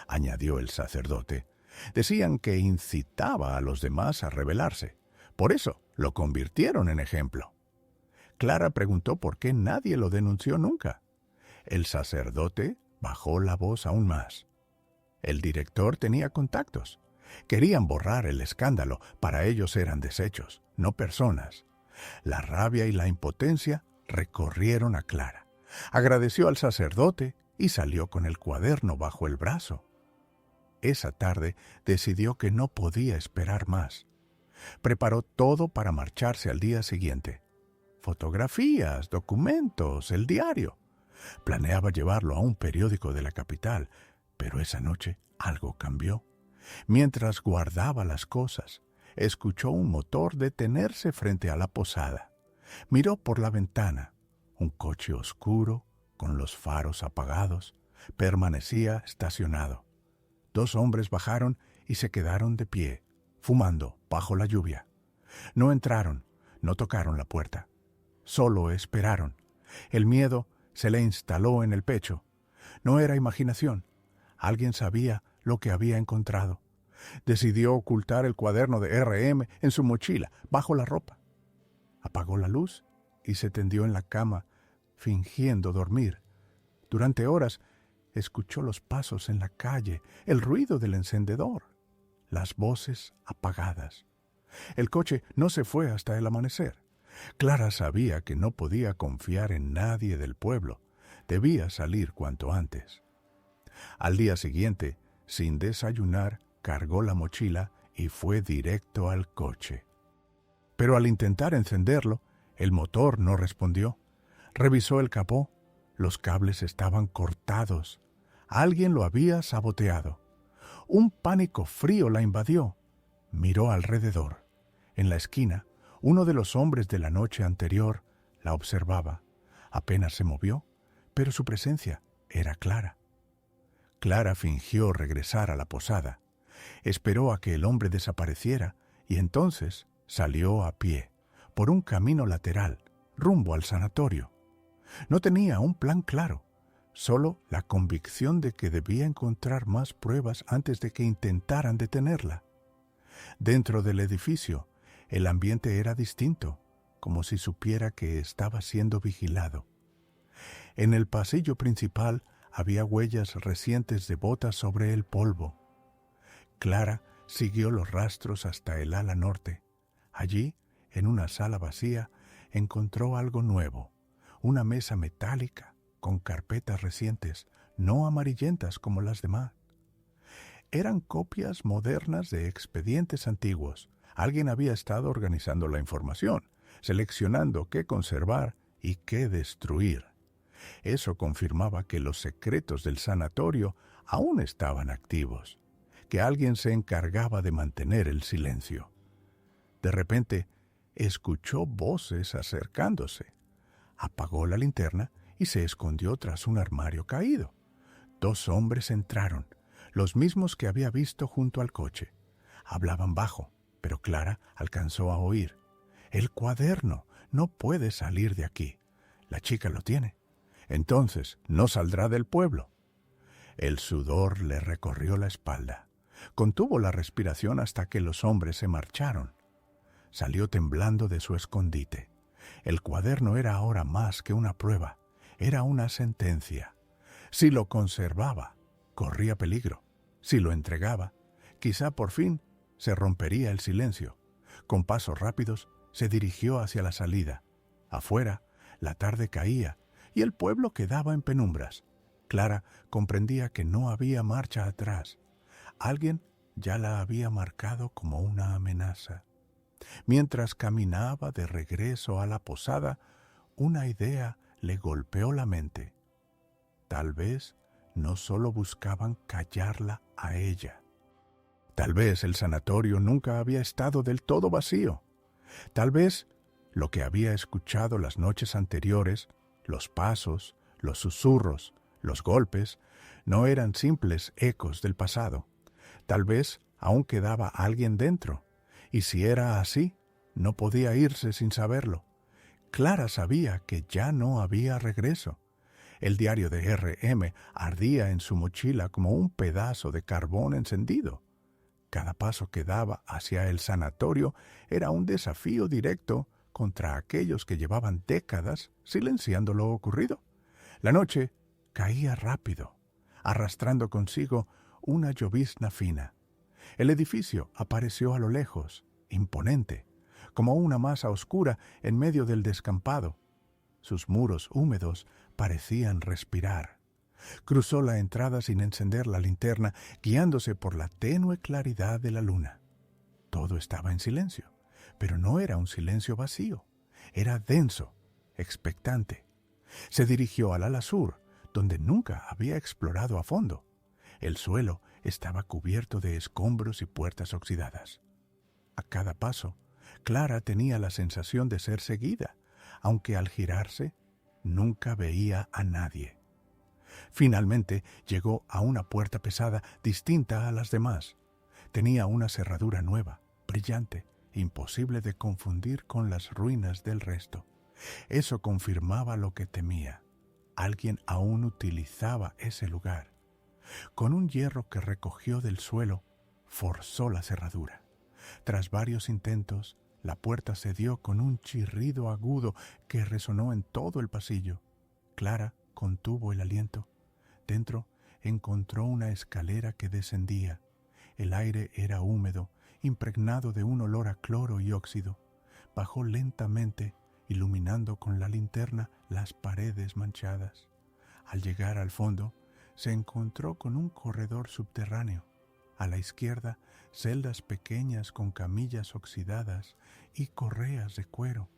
añadió el sacerdote. Decían que incitaba a los demás a rebelarse. Por eso lo convirtieron en ejemplo. Clara preguntó por qué nadie lo denunció nunca. El sacerdote bajó la voz aún más. El director tenía contactos. Querían borrar el escándalo. Para ellos eran desechos, no personas. La rabia y la impotencia recorrieron a Clara. Agradeció al sacerdote y salió con el cuaderno bajo el brazo. Esa tarde decidió que no podía esperar más. Preparó todo para marcharse al día siguiente. Fotografías, documentos, el diario. Planeaba llevarlo a un periódico de la capital, pero esa noche algo cambió. Mientras guardaba las cosas, escuchó un motor detenerse frente a la posada. Miró por la ventana. Un coche oscuro, con los faros apagados, permanecía estacionado. 2 hombres bajaron y se quedaron de pie, fumando bajo la lluvia. No entraron, no tocaron la puerta. Solo esperaron. El miedo se le instaló en el pecho. No era imaginación. Alguien sabía lo que había encontrado. Decidió ocultar el cuaderno de R.M. en su mochila, bajo la ropa. Apagó la luz y se tendió en la cama, fingiendo dormir. Durante horas escuchó los pasos en la calle, el ruido del encendedor, las voces apagadas. El coche no se fue hasta el amanecer. Clara sabía que no podía confiar en nadie del pueblo. Debía salir cuanto antes. Al día siguiente, sin desayunar, cargó la mochila y fue directo al coche. Pero al intentar encenderlo, el motor no respondió. Revisó el capó. Los cables estaban cortados. Alguien lo había saboteado. Un pánico frío la invadió. Miró alrededor. En la esquina, uno de los hombres de la noche anterior la observaba. Apenas se movió, pero su presencia era Clara. Clara fingió regresar a la posada. Esperó a que el hombre desapareciera y entonces salió a pie, por un camino lateral, rumbo al sanatorio. No tenía un plan claro, solo la convicción de que debía encontrar más pruebas antes de que intentaran detenerla. Dentro del edificio, el ambiente era distinto, como si supiera que estaba siendo vigilado. En el pasillo principal había huellas recientes de botas sobre el polvo. Clara siguió los rastros hasta el ala norte. Allí, en una sala vacía, encontró algo nuevo, una mesa metálica con carpetas recientes, no amarillentas como las demás. Eran copias modernas de expedientes antiguos. Alguien había estado organizando la información, seleccionando qué conservar y qué destruir. Eso confirmaba que los secretos del sanatorio aún estaban activos, que alguien se encargaba de mantener el silencio. De repente, escuchó voces acercándose. Apagó la linterna y se escondió tras un armario caído. 2 hombres entraron, los mismos que había visto junto al coche. Hablaban bajo, pero Clara alcanzó a oír. «El cuaderno no puede salir de aquí. La chica lo tiene. Entonces no saldrá del pueblo». El sudor le recorrió la espalda. Contuvo la respiración hasta que los hombres se marcharon. Salió temblando de su escondite. El cuaderno era ahora más que una prueba, era una sentencia. Si lo conservaba, corría peligro. Si lo entregaba, quizá por fin se rompería el silencio. Con pasos rápidos se dirigió hacia la salida. Afuera, la tarde caía y el pueblo quedaba en penumbras. Clara comprendía que no había marcha atrás. Alguien ya la había marcado como una amenaza. Mientras caminaba de regreso a la posada, una idea le golpeó la mente. Tal vez no solo buscaban callarla a ella. Tal vez el sanatorio nunca había estado del todo vacío. Tal vez lo que había escuchado las noches anteriores, los pasos, los susurros, los golpes, no eran simples ecos del pasado. Tal vez aún quedaba alguien dentro, y si era así, no podía irse sin saberlo. Clara sabía que ya no había regreso. El diario de R.M. ardía en su mochila como un pedazo de carbón encendido. Cada paso que daba hacia el sanatorio era un desafío directo contra aquellos que llevaban décadas silenciando lo ocurrido. La noche caía rápido, arrastrando consigo una llovizna fina. El edificio apareció a lo lejos, imponente, como una masa oscura en medio del descampado. Sus muros húmedos parecían respirar. Cruzó la entrada sin encender la linterna, guiándose por la tenue claridad de la luna. Todo estaba en silencio, pero no era un silencio vacío. Era denso, expectante. Se dirigió al ala sur, donde nunca había explorado a fondo. El suelo estaba cubierto de escombros y puertas oxidadas. A cada paso, Clara tenía la sensación de ser seguida, aunque al girarse nunca veía a nadie. Finalmente llegó a una puerta pesada distinta a las demás. Tenía una cerradura nueva, brillante, imposible de confundir con las ruinas del resto. Eso confirmaba lo que temía. Alguien aún utilizaba ese lugar. Con un hierro que recogió del suelo, forzó la cerradura. Tras varios intentos, la puerta cedió con un chirrido agudo que resonó en todo el pasillo. Clara contuvo el aliento. Dentro encontró una escalera que descendía. El aire era húmedo, impregnado de un olor a cloro y óxido. Bajó lentamente, iluminando con la linterna las paredes manchadas. Al llegar al fondo, se encontró con un corredor subterráneo. A la izquierda, celdas pequeñas con camillas oxidadas y correas de cuero.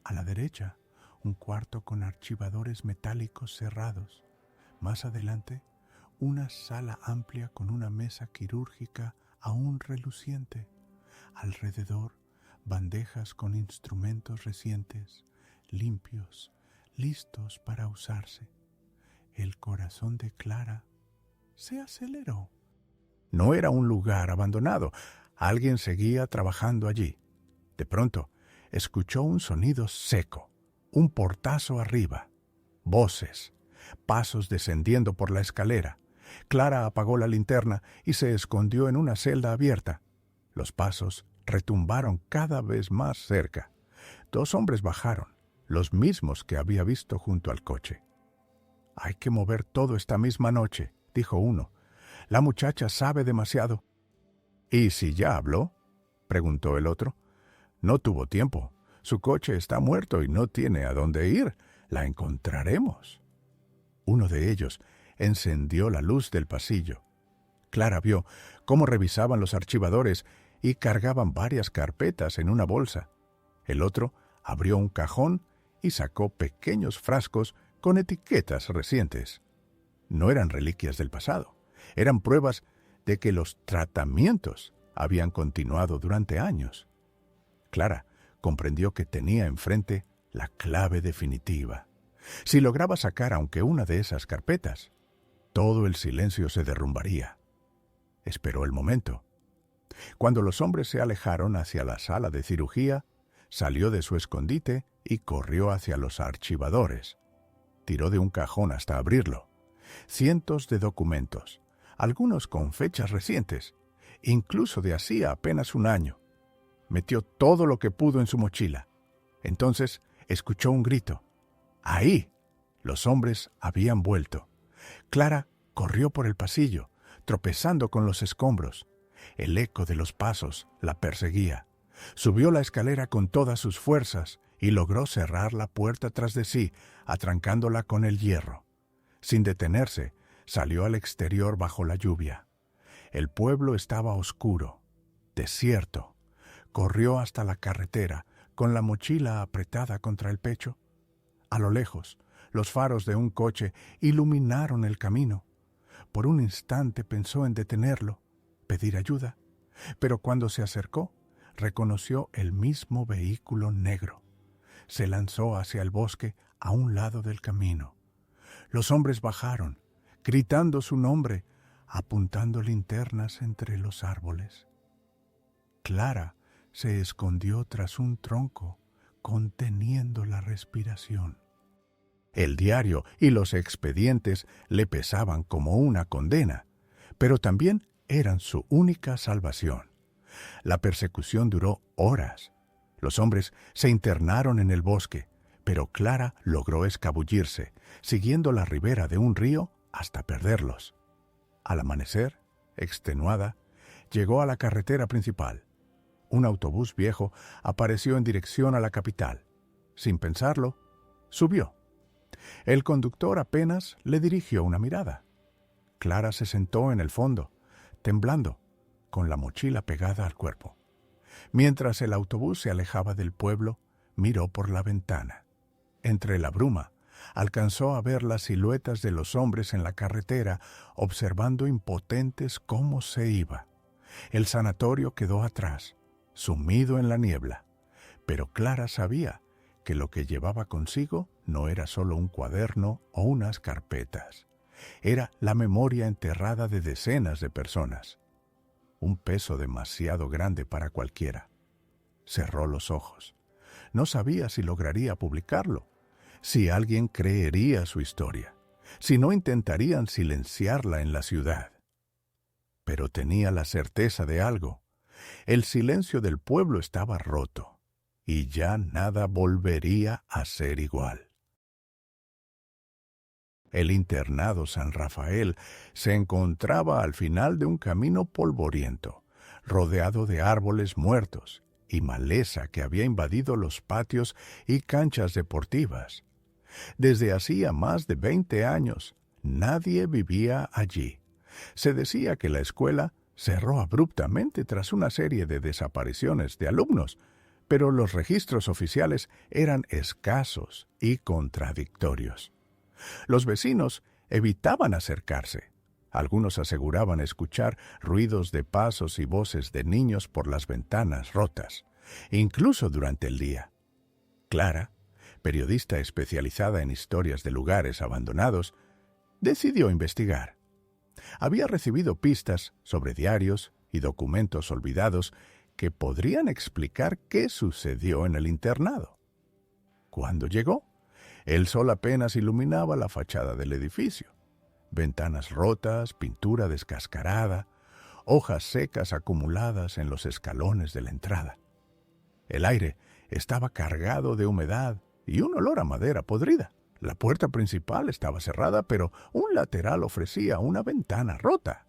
A la derecha, un cuarto con archivadores metálicos cerrados. Más adelante, una sala amplia con una mesa quirúrgica aún reluciente. Alrededor, bandejas con instrumentos recientes, limpios, listos para usarse. El corazón de Clara se aceleró. No era un lugar abandonado. Alguien seguía trabajando allí. De pronto, escuchó un sonido seco, un portazo arriba, voces, pasos descendiendo por la escalera. Clara apagó la linterna y se escondió en una celda abierta. Los pasos retumbaron cada vez más cerca. 2 hombres bajaron, los mismos que había visto junto al coche. «Hay que mover todo esta misma noche», dijo uno. «La muchacha sabe demasiado». «¿Y si ya habló?», preguntó el otro. «No tuvo tiempo. Su coche está muerto y no tiene a dónde ir. La encontraremos». Uno de ellos encendió la luz del pasillo. Clara vio cómo revisaban los archivadores y cargaban varias carpetas en una bolsa. El otro abrió un cajón y sacó pequeños frascos con etiquetas recientes. No eran reliquias del pasado, eran pruebas de que los tratamientos habían continuado durante años. Clara comprendió que tenía enfrente la clave definitiva. Si lograba sacar aunque una de esas carpetas, todo el silencio se derrumbaría. Esperó el momento. Cuando los hombres se alejaron hacia la sala de cirugía, salió de su escondite y corrió hacia los archivadores. Tiró de un cajón hasta abrirlo. Cientos de documentos, algunos con fechas recientes, incluso de hacía apenas un año. Metió todo lo que pudo en su mochila. Entonces escuchó un grito. ¡Ahí! Los hombres habían vuelto. Clara corrió por el pasillo, tropezando con los escombros. El eco de los pasos la perseguía. Subió la escalera con todas sus fuerzas y logró cerrar la puerta tras de sí, atrancándola con el hierro. Sin detenerse, salió al exterior bajo la lluvia. El pueblo estaba oscuro, desierto. Corrió hasta la carretera, con la mochila apretada contra el pecho. A lo lejos, los faros de un coche iluminaron el camino. Por un instante pensó en detenerlo, pedir ayuda, pero cuando se acercó, reconoció el mismo vehículo negro. Se lanzó hacia el bosque a un lado del camino. Los hombres bajaron, gritando su nombre, apuntando linternas entre los árboles. Clara se escondió tras un tronco, conteniendo la respiración. El diario y los expedientes le pesaban como una condena, pero también eran su única salvación. La persecución duró horas. Los hombres se internaron en el bosque, pero Clara logró escabullirse, siguiendo la ribera de un río hasta perderlos. Al amanecer, extenuada, llegó a la carretera principal. Un autobús viejo apareció en dirección a la capital. Sin pensarlo, subió. El conductor apenas le dirigió una mirada. Clara se sentó en el fondo, temblando, con la mochila pegada al cuerpo. Mientras el autobús se alejaba del pueblo, miró por la ventana. Entre la bruma, alcanzó a ver las siluetas de los hombres en la carretera, observando impotentes cómo se iba. El sanatorio quedó atrás, sumido en la niebla, pero Clara sabía que lo que llevaba consigo no era solo un cuaderno o unas carpetas. Era la memoria enterrada de decenas de personas. Un peso demasiado grande para cualquiera. Cerró los ojos. No sabía si lograría publicarlo, si alguien creería su historia, si no intentarían silenciarla en la ciudad. Pero tenía la certeza de algo. El silencio del pueblo estaba roto, y ya nada volvería a ser igual. El internado San Rafael se encontraba al final de un camino polvoriento, rodeado de árboles muertos y maleza que había invadido los patios y canchas deportivas. Desde hacía más de 20 años, nadie vivía allí. Se decía que la escuela cerró abruptamente tras una serie de desapariciones de alumnos, pero los registros oficiales eran escasos y contradictorios. Los vecinos evitaban acercarse. Algunos aseguraban escuchar ruidos de pasos y voces de niños por las ventanas rotas, incluso durante el día. Clara, periodista especializada en historias de lugares abandonados, decidió investigar. Había recibido pistas sobre diarios y documentos olvidados que podrían explicar qué sucedió en el internado. Cuando llegó, el sol apenas iluminaba la fachada del edificio. Ventanas rotas, pintura descascarada, hojas secas acumuladas en los escalones de la entrada. El aire estaba cargado de humedad y un olor a madera podrida. La puerta principal estaba cerrada, pero un lateral ofrecía una ventana rota.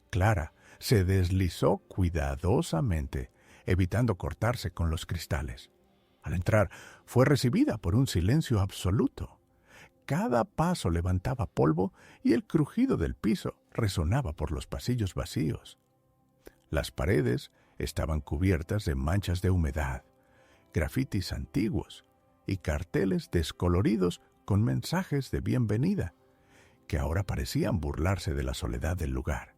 Clara se deslizó cuidadosamente, evitando cortarse con los cristales. Al entrar, fue recibida por un silencio absoluto. Cada paso levantaba polvo y el crujido del piso resonaba por los pasillos vacíos. Las paredes estaban cubiertas de manchas de humedad, grafitis antiguos y carteles descoloridos con mensajes de bienvenida, que ahora parecían burlarse de la soledad del lugar.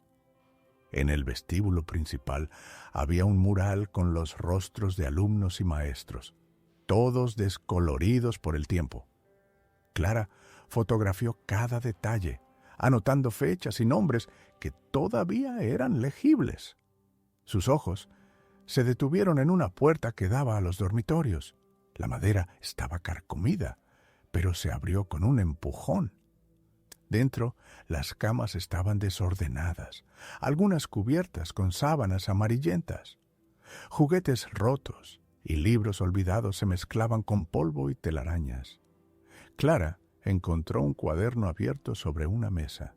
En el vestíbulo principal había un mural con los rostros de alumnos y maestros, todos descoloridos por el tiempo. Clara fotografió cada detalle, anotando fechas y nombres que todavía eran legibles. Sus ojos se detuvieron en una puerta que daba a los dormitorios. La madera estaba carcomida, pero se abrió con un empujón. Dentro, las camas estaban desordenadas, algunas cubiertas con sábanas amarillentas. Juguetes rotos y libros olvidados se mezclaban con polvo y telarañas. Clara encontró un cuaderno abierto sobre una mesa.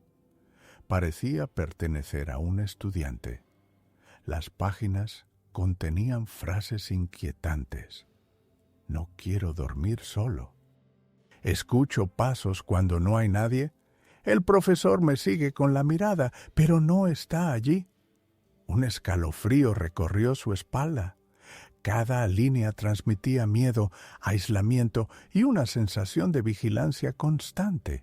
Parecía pertenecer a un estudiante. Las páginas contenían frases inquietantes. No quiero dormir solo. Escucho pasos cuando no hay nadie. El profesor me sigue con la mirada, pero no está allí. Un escalofrío recorrió su espalda. Cada línea transmitía miedo, aislamiento y una sensación de vigilancia constante.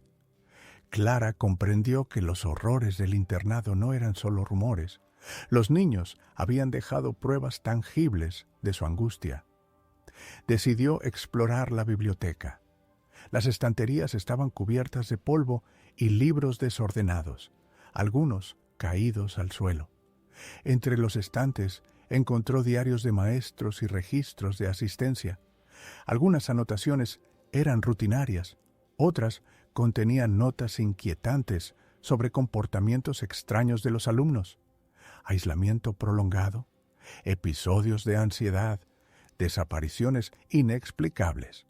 Clara comprendió que los horrores del internado no eran solo rumores. Los niños habían dejado pruebas tangibles de su angustia. Decidió explorar la biblioteca. Las estanterías estaban cubiertas de polvo y libros desordenados, algunos caídos al suelo. Entre los estantes encontró diarios de maestros y registros de asistencia. Algunas anotaciones eran rutinarias, otras contenían notas inquietantes sobre comportamientos extraños de los alumnos, aislamiento prolongado, episodios de ansiedad, desapariciones inexplicables.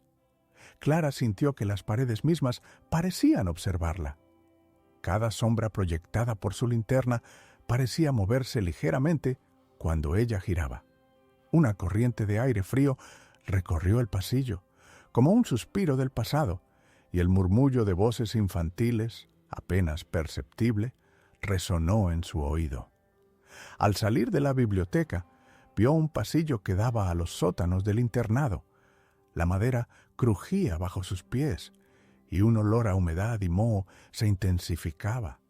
Clara sintió que las paredes mismas parecían observarla. Cada sombra proyectada por su linterna parecía moverse ligeramente cuando ella giraba. Una corriente de aire frío recorrió el pasillo, como un suspiro del pasado, y el murmullo de voces infantiles, apenas perceptible, resonó en su oído. Al salir de la biblioteca, vio un pasillo que daba a los sótanos del internado. La madera crujía bajo sus pies y un olor a humedad y moho se intensificaba.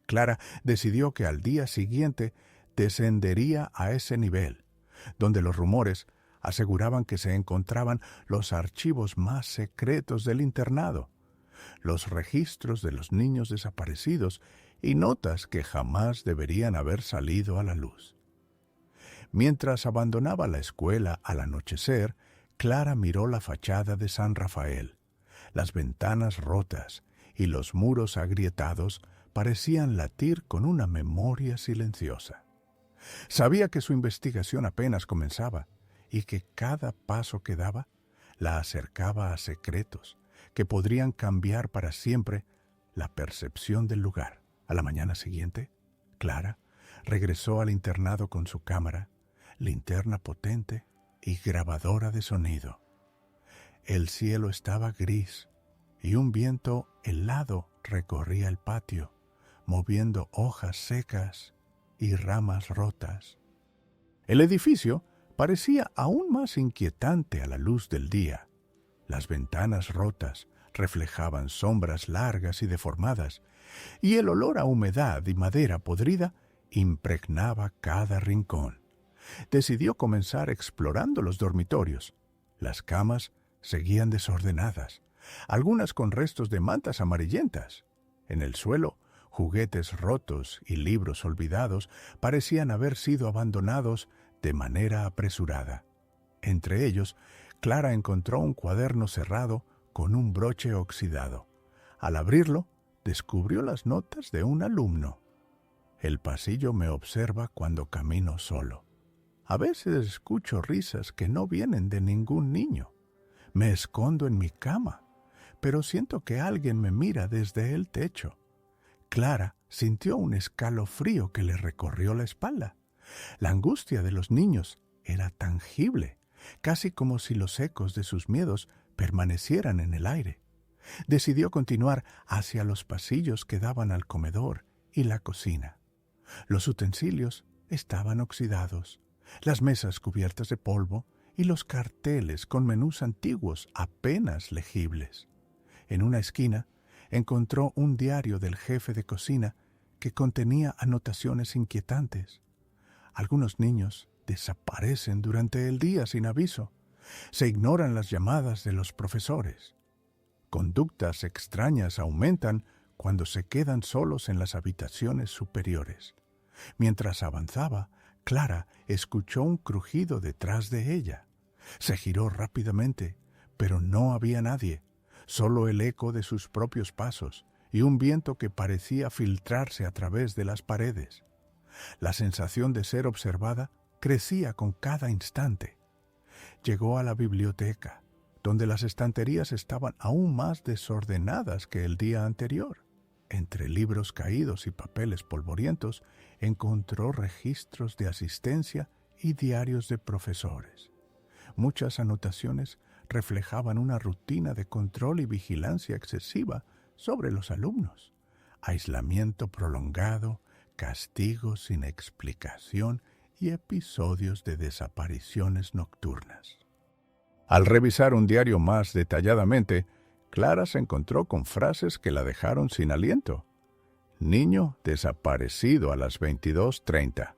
Clara decidió que al día siguiente descendería a ese nivel, donde los rumores aseguraban que se encontraban los archivos más secretos del internado, los registros de los niños desaparecidos y notas que jamás deberían haber salido a la luz. Mientras abandonaba la escuela al anochecer, Clara miró la fachada de San Rafael. Las ventanas rotas y los muros agrietados parecían latir con una memoria silenciosa. Sabía que su investigación apenas comenzaba y que cada paso que daba la acercaba a secretos que podrían cambiar para siempre la percepción del lugar. A la mañana siguiente, Clara regresó al internado con su cámara, linterna potente y grabadora de sonido. El cielo estaba gris y un viento helado recorría el patio, moviendo hojas secas y ramas rotas. El edificio parecía aún más inquietante a la luz del día. Las ventanas rotas reflejaban sombras largas y deformadas, y el olor a humedad y madera podrida impregnaba cada rincón. Decidió comenzar explorando los dormitorios. Las camas seguían desordenadas, algunas con restos de mantas amarillentas. En el suelo, juguetes rotos y libros olvidados parecían haber sido abandonados de manera apresurada. Entre ellos, Clara encontró un cuaderno cerrado con un broche oxidado. Al abrirlo, descubrió las notas de un alumno. El pasillo me observa cuando camino solo. A veces escucho risas que no vienen de ningún niño. Me escondo en mi cama, pero siento que alguien me mira desde el techo. Clara sintió un escalofrío que le recorrió la espalda. La angustia de los niños era tangible, casi como si los ecos de sus miedos permanecieran en el aire. Decidió continuar hacia los pasillos que daban al comedor y la cocina. Los utensilios estaban oxidados, las mesas cubiertas de polvo y los carteles con menús antiguos apenas legibles. En una esquina encontró un diario del jefe de cocina que contenía anotaciones inquietantes. Algunos niños desaparecen durante el día sin aviso. Se ignoran las llamadas de los profesores. Conductas extrañas aumentan cuando se quedan solos en las habitaciones superiores. Mientras avanzaba, Clara escuchó un crujido detrás de ella. Se giró rápidamente, pero no había nadie, solo el eco de sus propios pasos y un viento que parecía filtrarse a través de las paredes. La sensación de ser observada crecía con cada instante. Llegó a la biblioteca, donde las estanterías estaban aún más desordenadas que el día anterior. Entre libros caídos y papeles polvorientos, encontró registros de asistencia y diarios de profesores. Muchas anotaciones reflejaban una rutina de control y vigilancia excesiva sobre los alumnos. Aislamiento prolongado, castigos sin explicación y episodios de desapariciones nocturnas. Al revisar un diario más detalladamente, Clara se encontró con frases que la dejaron sin aliento. Niño desaparecido a las 22:30.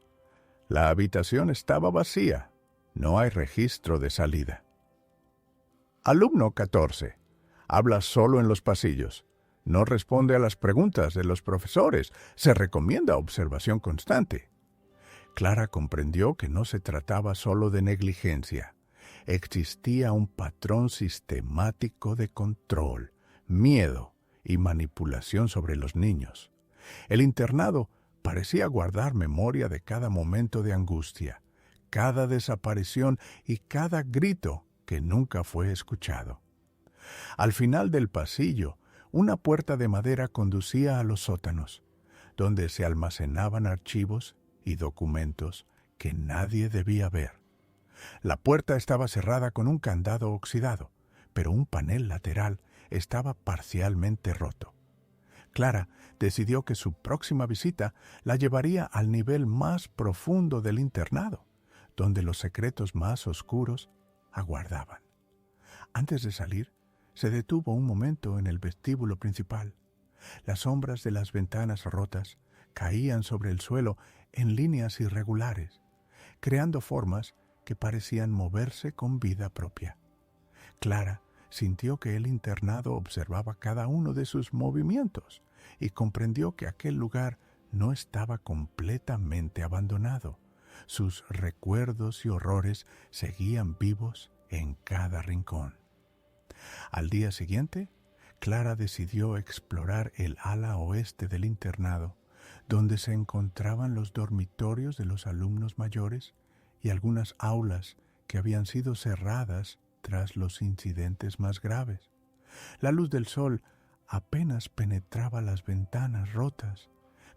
La habitación estaba vacía. No hay registro de salida. Alumno 14. Habla solo en los pasillos. No responde a las preguntas de los profesores. Se recomienda observación constante. Clara comprendió que no se trataba solo de negligencia. Existía un patrón sistemático de control, miedo y manipulación sobre los niños. El internado parecía guardar memoria de cada momento de angustia, cada desaparición y cada grito que nunca fue escuchado. Al final del pasillo, una puerta de madera conducía a los sótanos, donde se almacenaban archivos y documentos que nadie debía ver. La puerta estaba cerrada con un candado oxidado, pero un panel lateral estaba parcialmente roto. Clara decidió que su próxima visita la llevaría al nivel más profundo del internado, donde los secretos más oscuros aguardaban. Antes de salir, se detuvo un momento en el vestíbulo principal. Las sombras de las ventanas rotas caían sobre el suelo en líneas irregulares, creando formas que parecían moverse con vida propia. Clara sintió que el internado observaba cada uno de sus movimientos y comprendió que aquel lugar no estaba completamente abandonado. Sus recuerdos y horrores seguían vivos en cada rincón. Al día siguiente, Clara decidió explorar el ala oeste del internado, donde se encontraban los dormitorios de los alumnos mayores y algunas aulas que habían sido cerradas tras los incidentes más graves. La luz del sol apenas penetraba las ventanas rotas,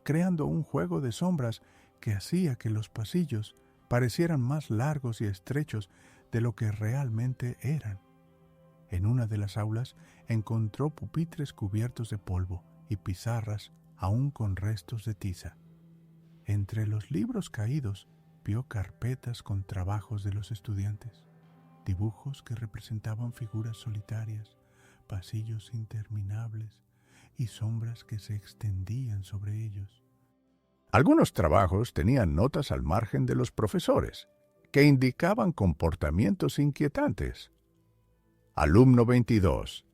creando un juego de sombras que hacía que los pasillos parecieran más largos y estrechos de lo que realmente eran. En una de las aulas encontró pupitres cubiertos de polvo y pizarras aún con restos de tiza. Entre los libros caídos vio carpetas con trabajos de los estudiantes, dibujos que representaban figuras solitarias, pasillos interminables y sombras que se extendían sobre ellos. Algunos trabajos tenían notas al margen de los profesores, que indicaban comportamientos inquietantes. Alumno 22.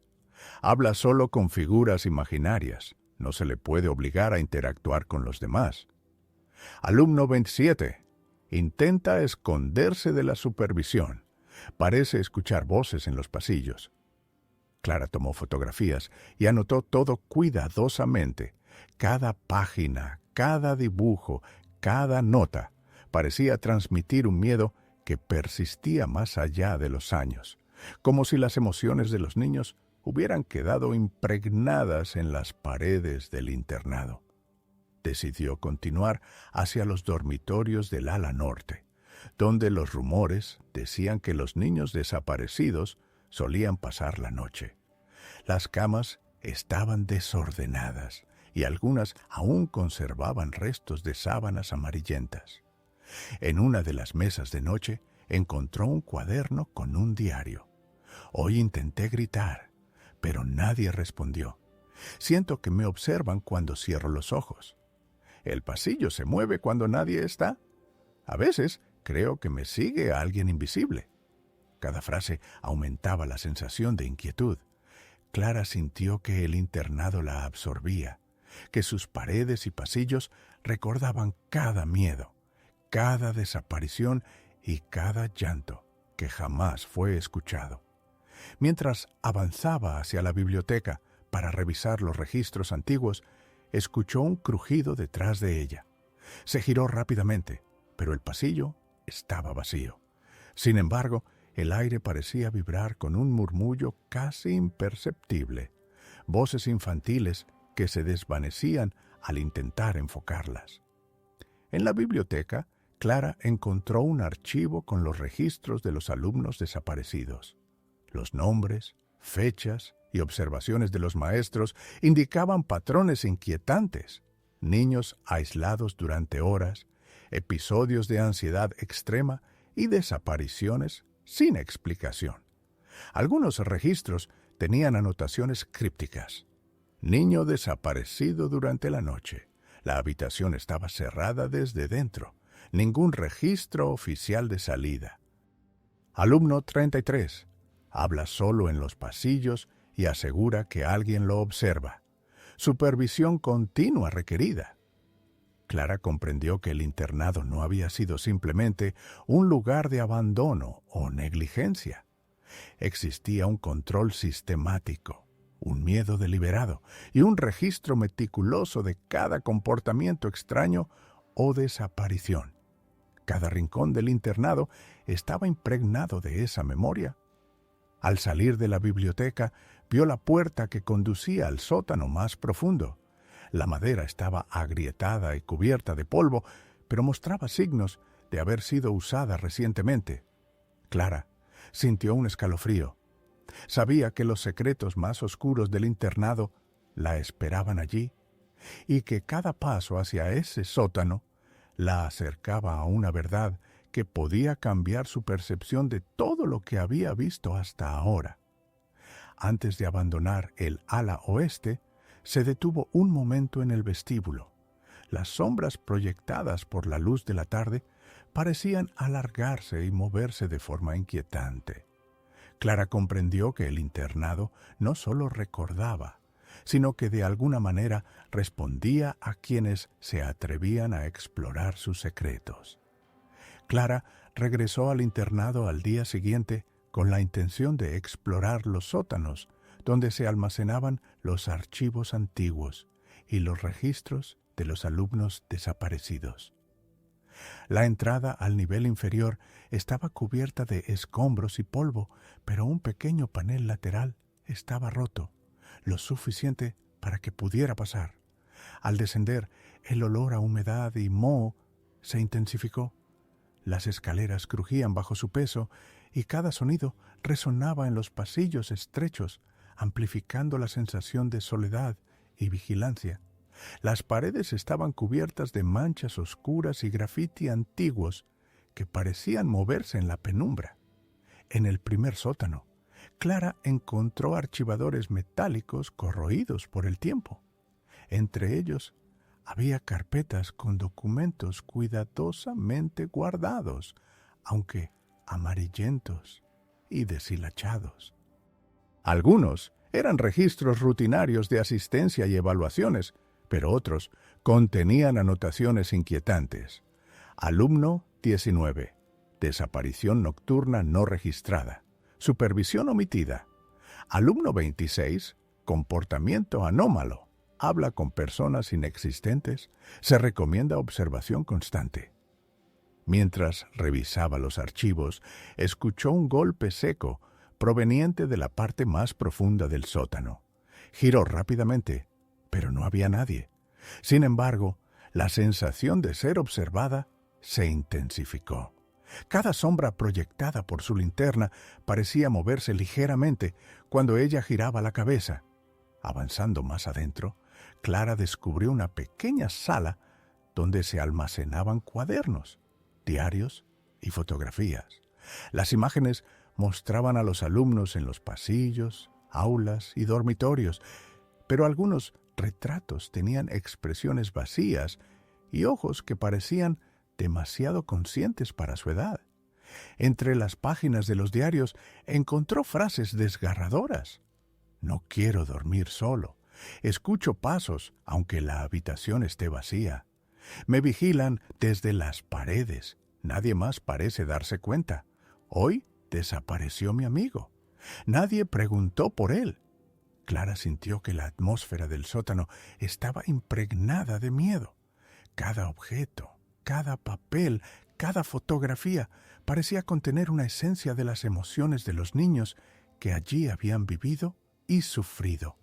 Habla solo con figuras imaginarias. No se le puede obligar a interactuar con los demás. Alumno 27. Intenta esconderse de la supervisión. Parece escuchar voces en los pasillos. Clara tomó fotografías y anotó todo cuidadosamente. Cada página, cada dibujo, cada nota parecía transmitir un miedo que persistía más allá de los años, como si las emociones de los niños hubieran quedado impregnadas en las paredes del internado. Decidió continuar hacia los dormitorios del ala norte, donde los rumores decían que los niños desaparecidos solían pasar la noche. Las camas estaban desordenadas y algunas aún conservaban restos de sábanas amarillentas. En una de las mesas de noche encontró un cuaderno con un diario. Hoy intenté gritar, pero nadie respondió. Siento que me observan cuando cierro los ojos. El pasillo se mueve cuando nadie está. A veces creo que me sigue alguien invisible. Cada frase aumentaba la sensación de inquietud. Clara sintió que el internado la absorbía, que sus paredes y pasillos recordaban cada miedo, cada desaparición y cada llanto que jamás fue escuchado. Mientras avanzaba hacia la biblioteca para revisar los registros antiguos, escuchó un crujido detrás de ella. Se giró rápidamente, pero el pasillo estaba vacío. Sin embargo, el aire parecía vibrar con un murmullo casi imperceptible, voces infantiles que se desvanecían al intentar enfocarlas. En la biblioteca, Clara encontró un archivo con los registros de los alumnos desaparecidos. Los nombres, fechas y observaciones de los maestros indicaban patrones inquietantes: niños aislados durante horas, episodios de ansiedad extrema y desapariciones sin explicación. Algunos registros tenían anotaciones crípticas. Niño desaparecido durante la noche. La habitación estaba cerrada desde dentro. Ningún registro oficial de salida. Alumno 33. Habla solo en los pasillos y asegura que alguien lo observa. Supervisión continua requerida. Clara comprendió que el internado no había sido simplemente un lugar de abandono o negligencia. Existía un control sistemático, un miedo deliberado y un registro meticuloso de cada comportamiento extraño o desaparición. Cada rincón del internado estaba impregnado de esa memoria. Al salir de la biblioteca, vio la puerta que conducía al sótano más profundo. La madera estaba agrietada y cubierta de polvo, pero mostraba signos de haber sido usada recientemente. Clara sintió un escalofrío. Sabía que los secretos más oscuros del internado la esperaban allí, y que cada paso hacia ese sótano la acercaba a una verdad que podía cambiar su percepción de todo lo que había visto hasta ahora. Antes de abandonar el ala oeste, se detuvo un momento en el vestíbulo. Las sombras proyectadas por la luz de la tarde parecían alargarse y moverse de forma inquietante. Clara comprendió que el internado no solo recordaba, sino que de alguna manera respondía a quienes se atrevían a explorar sus secretos. Clara regresó al internado al día siguiente con la intención de explorar los sótanos donde se almacenaban los archivos antiguos y los registros de los alumnos desaparecidos. La entrada al nivel inferior estaba cubierta de escombros y polvo, pero un pequeño panel lateral estaba roto, lo suficiente para que pudiera pasar. Al descender, el olor a humedad y moho se intensificó. Las escaleras crujían bajo su peso y cada sonido resonaba en los pasillos estrechos, amplificando la sensación de soledad y vigilancia. Las paredes estaban cubiertas de manchas oscuras y grafiti antiguos que parecían moverse en la penumbra. En el primer sótano, Clara encontró archivadores metálicos corroídos por el tiempo. Entre ellos había carpetas con documentos cuidadosamente guardados, aunque amarillentos y deshilachados. Algunos eran registros rutinarios de asistencia y evaluaciones, pero otros contenían anotaciones inquietantes. Alumno 19. Desaparición nocturna no registrada. Supervisión omitida. Alumno 26. Comportamiento anómalo. Habla con personas inexistentes. Se recomienda observación constante. Mientras revisaba los archivos, escuchó un golpe seco proveniente de la parte más profunda del sótano. Giró rápidamente, pero no había nadie. Sin embargo, la sensación de ser observada se intensificó. Cada sombra proyectada por su linterna parecía moverse ligeramente cuando ella giraba la cabeza. Avanzando más adentro, Clara descubrió una pequeña sala donde se almacenaban cuadernos, diarios y fotografías. Las imágenes mostraban a los alumnos en los pasillos, aulas y dormitorios, pero algunos retratos tenían expresiones vacías y ojos que parecían demasiado conscientes para su edad. Entre las páginas de los diarios encontró frases desgarradoras. No quiero dormir solo. Escucho pasos, aunque la habitación esté vacía. Me vigilan desde las paredes. Nadie más parece darse cuenta. Hoy desapareció mi amigo. Nadie preguntó por él. Clara sintió que la atmósfera del sótano estaba impregnada de miedo. Cada objeto, cada papel, cada fotografía parecía contener una esencia de las emociones de los niños que allí habían vivido y sufrido.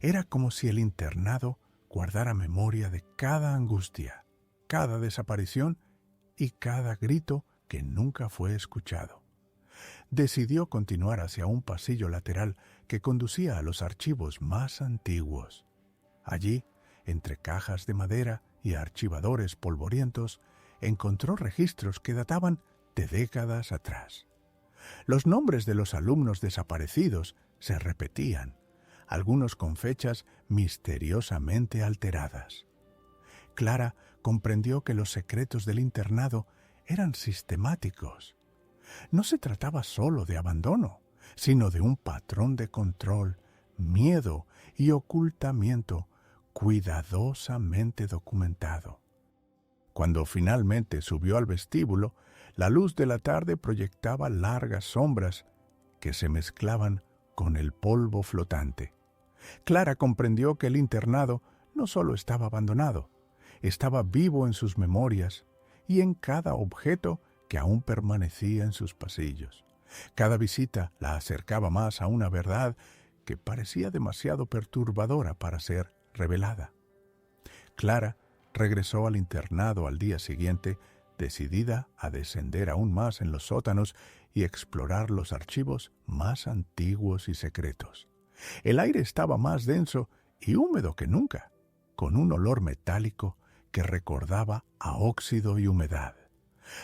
Era como si el internado guardara memoria de cada angustia, cada desaparición y cada grito que nunca fue escuchado. Decidió continuar hacia un pasillo lateral que conducía a los archivos más antiguos. Allí, entre cajas de madera y archivadores polvorientos, encontró registros que databan de décadas atrás. Los nombres de los alumnos desaparecidos se repetían, algunos con fechas misteriosamente alteradas. Clara comprendió que los secretos del internado eran sistemáticos. No se trataba solo de abandono, sino de un patrón de control, miedo y ocultamiento cuidadosamente documentado. Cuando finalmente subió al vestíbulo, la luz de la tarde proyectaba largas sombras que se mezclaban con el polvo flotante. Clara comprendió que el internado no solo estaba abandonado, estaba vivo en sus memorias y en cada objeto que aún permanecía en sus pasillos. Cada visita la acercaba más a una verdad que parecía demasiado perturbadora para ser revelada. Clara regresó al internado al día siguiente, decidida a descender aún más en los sótanos y explorar los archivos más antiguos y secretos. El aire estaba más denso y húmedo que nunca, con un olor metálico que recordaba a óxido y humedad.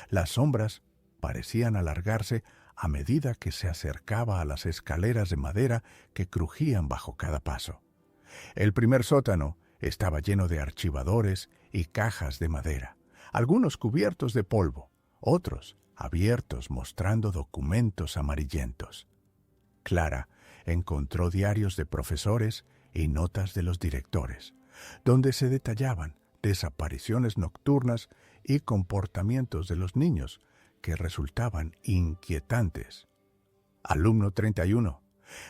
Las sombras parecían alargarse a medida que se acercaba a las escaleras de madera que crujían bajo cada paso. El primer sótano estaba lleno de archivadores y cajas de madera, algunos cubiertos de polvo, otros abiertos mostrando documentos amarillentos. Clara encontró diarios de profesores y notas de los directores, donde se detallaban desapariciones nocturnas y comportamientos de los niños que resultaban inquietantes. Alumno 31.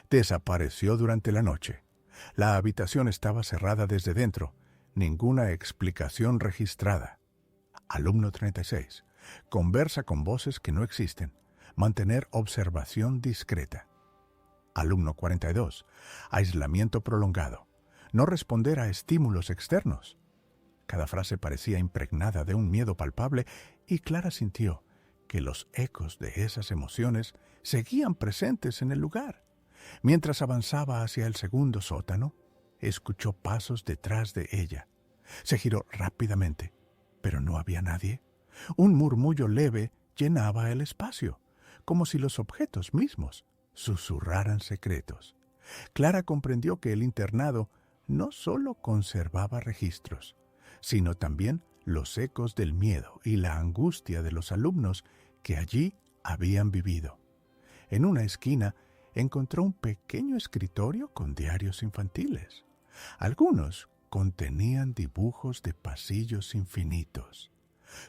Desapareció durante la noche. La habitación estaba cerrada desde dentro. Ninguna explicación registrada. Alumno 36. Conversa con voces que no existen. Mantener observación discreta. Alumno 42. Aislamiento prolongado. No responder a estímulos externos. Cada frase parecía impregnada de un miedo palpable y Clara sintió que los ecos de esas emociones seguían presentes en el lugar. Mientras avanzaba hacia el segundo sótano, escuchó pasos detrás de ella. Se giró rápidamente, pero no había nadie. Un murmullo leve llenaba el espacio, como si los objetos mismos susurraran secretos. Clara comprendió que el internado no solo conservaba registros, sino también los ecos del miedo y la angustia de los alumnos que allí habían vivido. En una esquina encontró un pequeño escritorio con diarios infantiles. Algunos contenían dibujos de pasillos infinitos,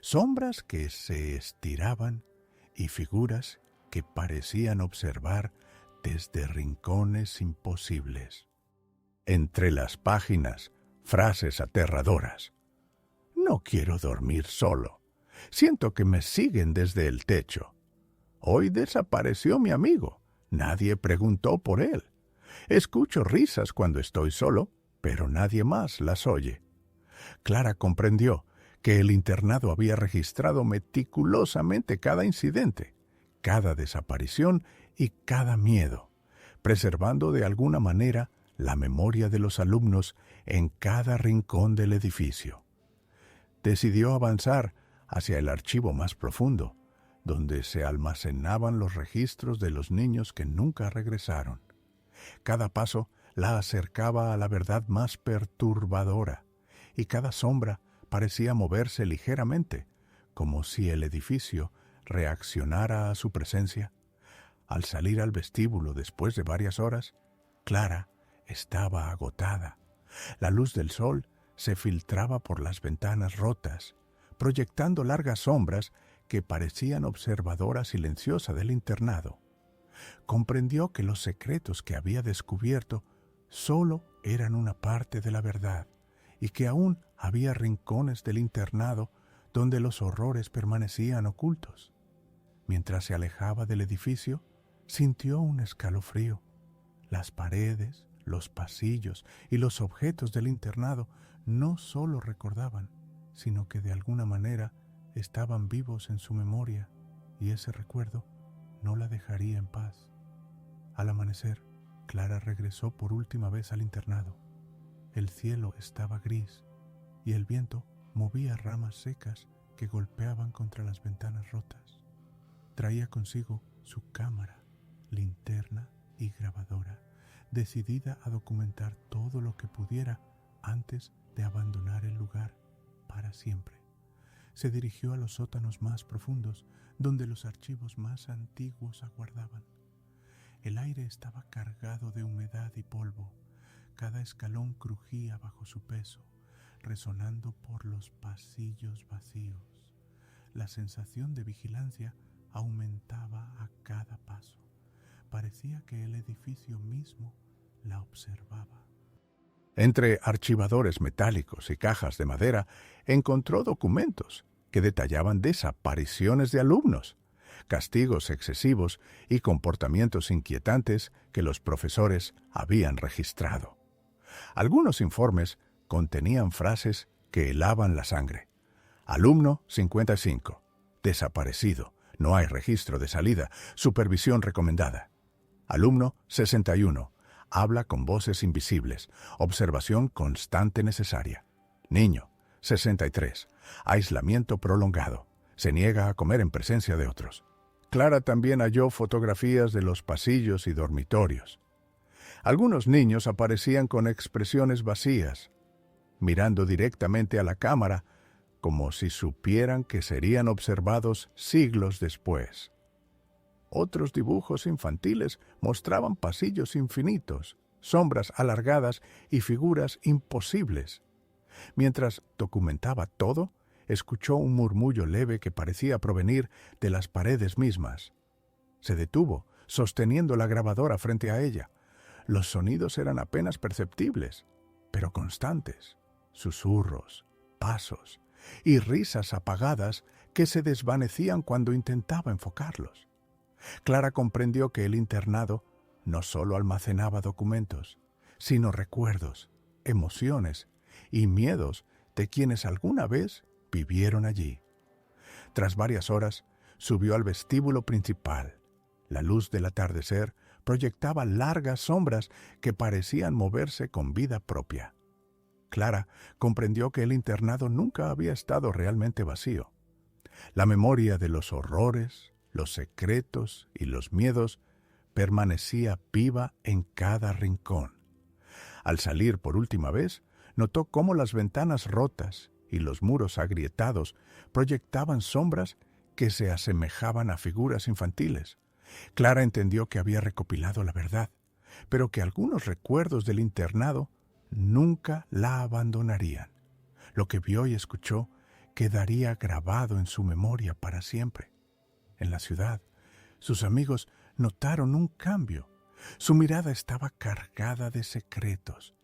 sombras que se estiraban y figuras que parecían observar desde rincones imposibles. Entre las páginas, frases aterradoras. No quiero dormir solo. Siento que me siguen desde el techo. Hoy desapareció mi amigo. Nadie preguntó por él. Escucho risas cuando estoy solo, pero nadie más las oye. Clara comprendió que el internado había registrado meticulosamente cada incidente, cada desaparición y cada miedo, preservando de alguna manera la memoria de los alumnos en cada rincón del edificio. Decidió avanzar hacia el archivo más profundo, donde se almacenaban los registros de los niños que nunca regresaron. Cada paso la acercaba a la verdad más perturbadora, y cada sombra parecía moverse ligeramente, como si el edificio reaccionara a su presencia. Al salir al vestíbulo después de varias horas, Clara estaba agotada. La luz del sol se filtraba por las ventanas rotas, proyectando largas sombras que parecían observadora silenciosa del internado. Comprendió que los secretos que había descubierto solo eran una parte de la verdad y que aún había rincones del internado donde los horrores permanecían ocultos. Mientras se alejaba del edificio, sintió un escalofrío. Las paredes, los pasillos y los objetos del internado no solo recordaban, sino que de alguna manera estaban vivos en su memoria, y ese recuerdo no la dejaría en paz. Al amanecer, Clara regresó por última vez al internado. El cielo estaba gris y el viento movía ramas secas que golpeaban contra las ventanas rotas. Traía consigo su cámara, linterna y grabadora, decidida a documentar todo lo que pudiera antes de abandonar el lugar para siempre. Se dirigió a los sótanos más profundos, donde los archivos más antiguos aguardaban. El aire estaba cargado de humedad y polvo. Cada escalón crujía bajo su peso, resonando por los pasillos vacíos. La sensación de vigilancia aumentaba a cada paso. Parecía que el edificio mismo la observaba. Entre archivadores metálicos y cajas de madera encontró documentos que detallaban desapariciones de alumnos, castigos excesivos y comportamientos inquietantes que los profesores habían registrado. Algunos informes contenían frases que helaban la sangre. Alumno 55, desaparecido, no hay registro de salida, supervisión recomendada. Alumno 61, habla con voces invisibles, observación constante necesaria. Niño 63, aislamiento prolongado, se niega a comer en presencia de otros. Clara también halló fotografías de los pasillos y dormitorios. Algunos niños aparecían con expresiones vacías, mirando directamente a la cámara, como si supieran que serían observados siglos después. Otros dibujos infantiles mostraban pasillos infinitos, sombras alargadas y figuras imposibles. Mientras documentaba todo, escuchó un murmullo leve que parecía provenir de las paredes mismas. Se detuvo, sosteniendo la grabadora frente a ella. Los sonidos eran apenas perceptibles, pero constantes. Susurros, pasos y risas apagadas que se desvanecían cuando intentaba enfocarlos. Clara comprendió que el internado no solo almacenaba documentos, sino recuerdos, emociones y miedos de quienes alguna vez vivieron allí. Tras varias horas, subió al vestíbulo principal. La luz del atardecer proyectaba largas sombras que parecían moverse con vida propia. Clara comprendió que el internado nunca había estado realmente vacío. La memoria de los horrores, los secretos y los miedos permanecía viva en cada rincón. Al salir por última vez, notó cómo las ventanas rotas y los muros agrietados proyectaban sombras que se asemejaban a figuras infantiles. Clara entendió que había recopilado la verdad, pero que algunos recuerdos del internado nunca la abandonarían. Lo que vio y escuchó quedaría grabado en su memoria para siempre. En la ciudad, sus amigos notaron un cambio. Su mirada estaba cargada de secretos,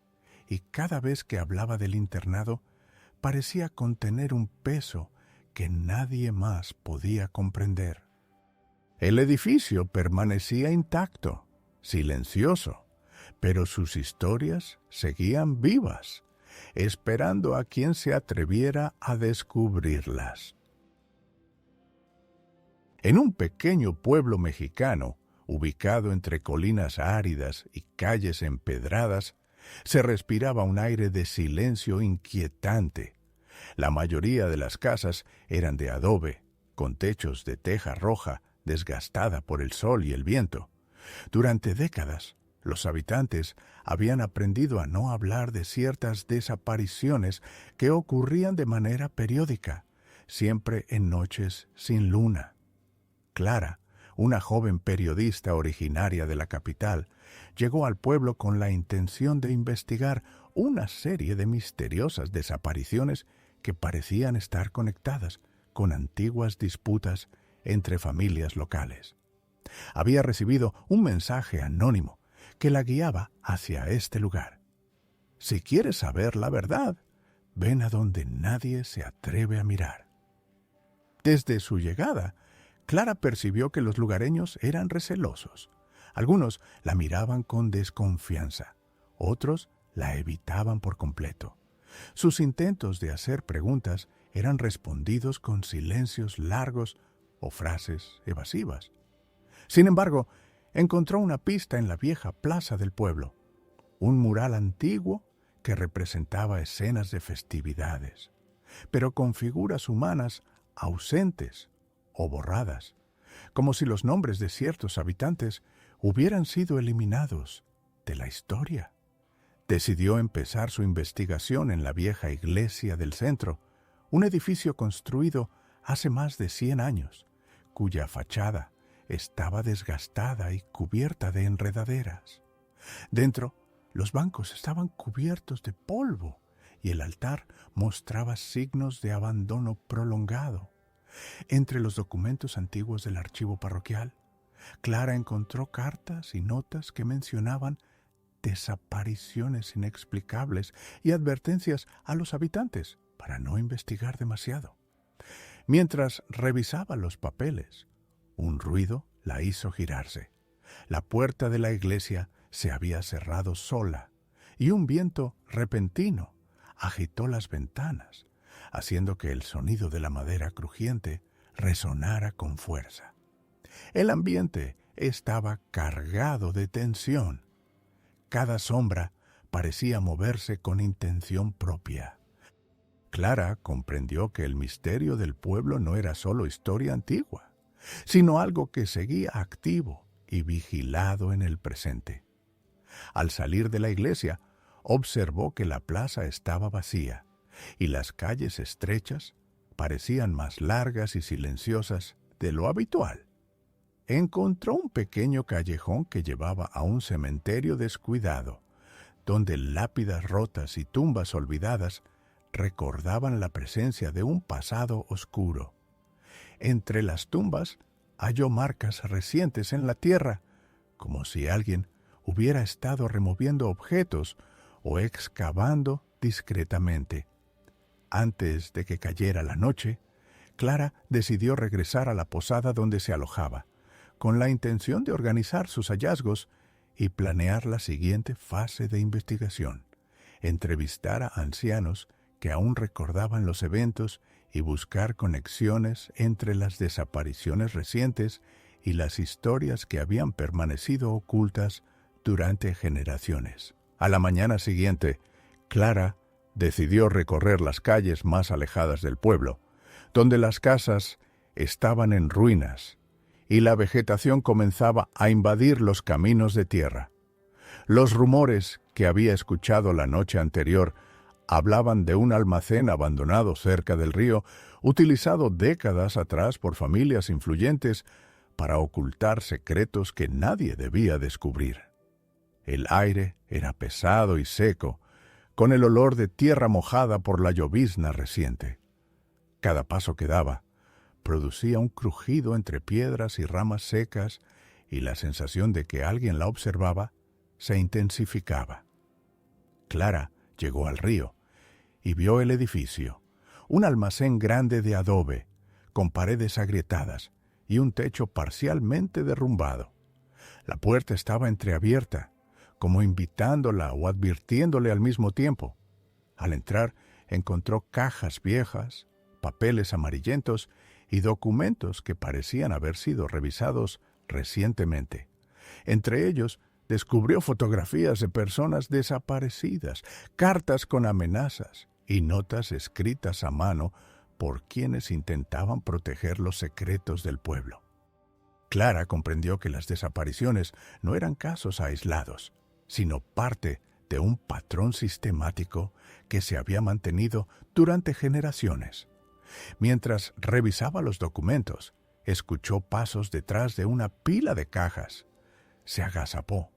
y cada vez que hablaba del internado, parecía contener un peso que nadie más podía comprender. El edificio permanecía intacto, silencioso, pero sus historias seguían vivas, esperando a quien se atreviera a descubrirlas. En un pequeño pueblo mexicano, ubicado entre colinas áridas y calles empedradas, se respiraba un aire de silencio inquietante. La mayoría de las casas eran de adobe, con techos de teja roja desgastada por el sol y el viento. Durante décadas, los habitantes habían aprendido a no hablar de ciertas desapariciones que ocurrían de manera periódica, siempre en noches sin luna. Clara, una joven periodista originaria de la capital, llegó al pueblo con la intención de investigar una serie de misteriosas desapariciones que parecían estar conectadas con antiguas disputas entre familias locales. Había recibido un mensaje anónimo que la guiaba hacia este lugar. Si quieres saber la verdad, ven a donde nadie se atreve a mirar. Desde su llegada, Clara percibió que los lugareños eran recelosos. Algunos la miraban con desconfianza, otros la evitaban por completo. Sus intentos de hacer preguntas eran respondidos con silencios largos o frases evasivas. Sin embargo, encontró una pista en la vieja plaza del pueblo, un mural antiguo que representaba escenas de festividades, pero con figuras humanas ausentes o borradas, como si los nombres de ciertos habitantes hubieran sido eliminados de la historia. Decidió empezar su investigación en la vieja iglesia del centro, un edificio construido hace más de 100 años, cuya fachada estaba desgastada y cubierta de enredaderas. Dentro, los bancos estaban cubiertos de polvo y el altar mostraba signos de abandono prolongado. Entre los documentos antiguos del archivo parroquial, Clara encontró cartas y notas que mencionaban desapariciones inexplicables y advertencias a los habitantes para no investigar demasiado. Mientras revisaba los papeles, un ruido la hizo girarse. La puerta de la iglesia se había cerrado sola y un viento repentino agitó las ventanas, haciendo que el sonido de la madera crujiente resonara con fuerza. El ambiente estaba cargado de tensión. Cada sombra parecía moverse con intención propia. Clara comprendió que el misterio del pueblo no era solo historia antigua, sino algo que seguía activo y vigilado en el presente. Al salir de la iglesia, observó que la plaza estaba vacía y las calles estrechas parecían más largas y silenciosas de lo habitual. Encontró un pequeño callejón que llevaba a un cementerio descuidado, donde lápidas rotas y tumbas olvidadas recordaban la presencia de un pasado oscuro. Entre las tumbas halló marcas recientes en la tierra, como si alguien hubiera estado removiendo objetos o excavando discretamente. Antes de que cayera la noche, Clara decidió regresar a la posada donde se alojaba, con la intención de organizar sus hallazgos y planear la siguiente fase de investigación: entrevistar a ancianos que aún recordaban los eventos y buscar conexiones entre las desapariciones recientes y las historias que habían permanecido ocultas durante generaciones. A la mañana siguiente, Clara decidió recorrer las calles más alejadas del pueblo, donde las casas estaban en ruinas y la vegetación comenzaba a invadir los caminos de tierra. Los rumores que había escuchado la noche anterior hablaban de un almacén abandonado cerca del río, utilizado décadas atrás por familias influyentes para ocultar secretos que nadie debía descubrir. El aire era pesado y seco, con el olor de tierra mojada por la llovizna reciente. Cada paso que daba producía un crujido entre piedras y ramas secas, y la sensación de que alguien la observaba se intensificaba. Clara llegó al río y vio el edificio, un almacén grande de adobe, con paredes agrietadas y un techo parcialmente derrumbado. La puerta estaba entreabierta, como invitándola o advirtiéndole al mismo tiempo. Al entrar, encontró cajas viejas, papeles amarillentos y documentos que parecían haber sido revisados recientemente. Entre ellos, descubrió fotografías de personas desaparecidas, cartas con amenazas y notas escritas a mano por quienes intentaban proteger los secretos del pueblo. Clara comprendió que las desapariciones no eran casos aislados, sino parte de un patrón sistemático que se había mantenido durante generaciones. Mientras revisaba los documentos, escuchó pasos detrás de una pila de cajas. Se agazapó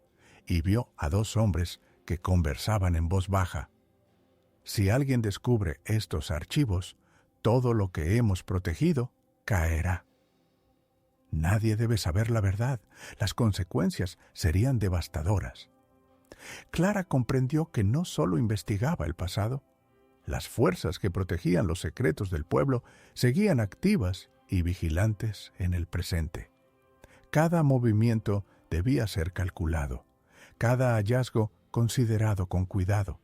y vio a dos hombres que conversaban en voz baja. Si alguien descubre estos archivos, todo lo que hemos protegido caerá. Nadie debe saber la verdad. Las consecuencias serían devastadoras. Clara comprendió que no solo investigaba el pasado. Las fuerzas que protegían los secretos del pueblo seguían activas y vigilantes en el presente. Cada movimiento debía ser calculado, cada hallazgo considerado con cuidado.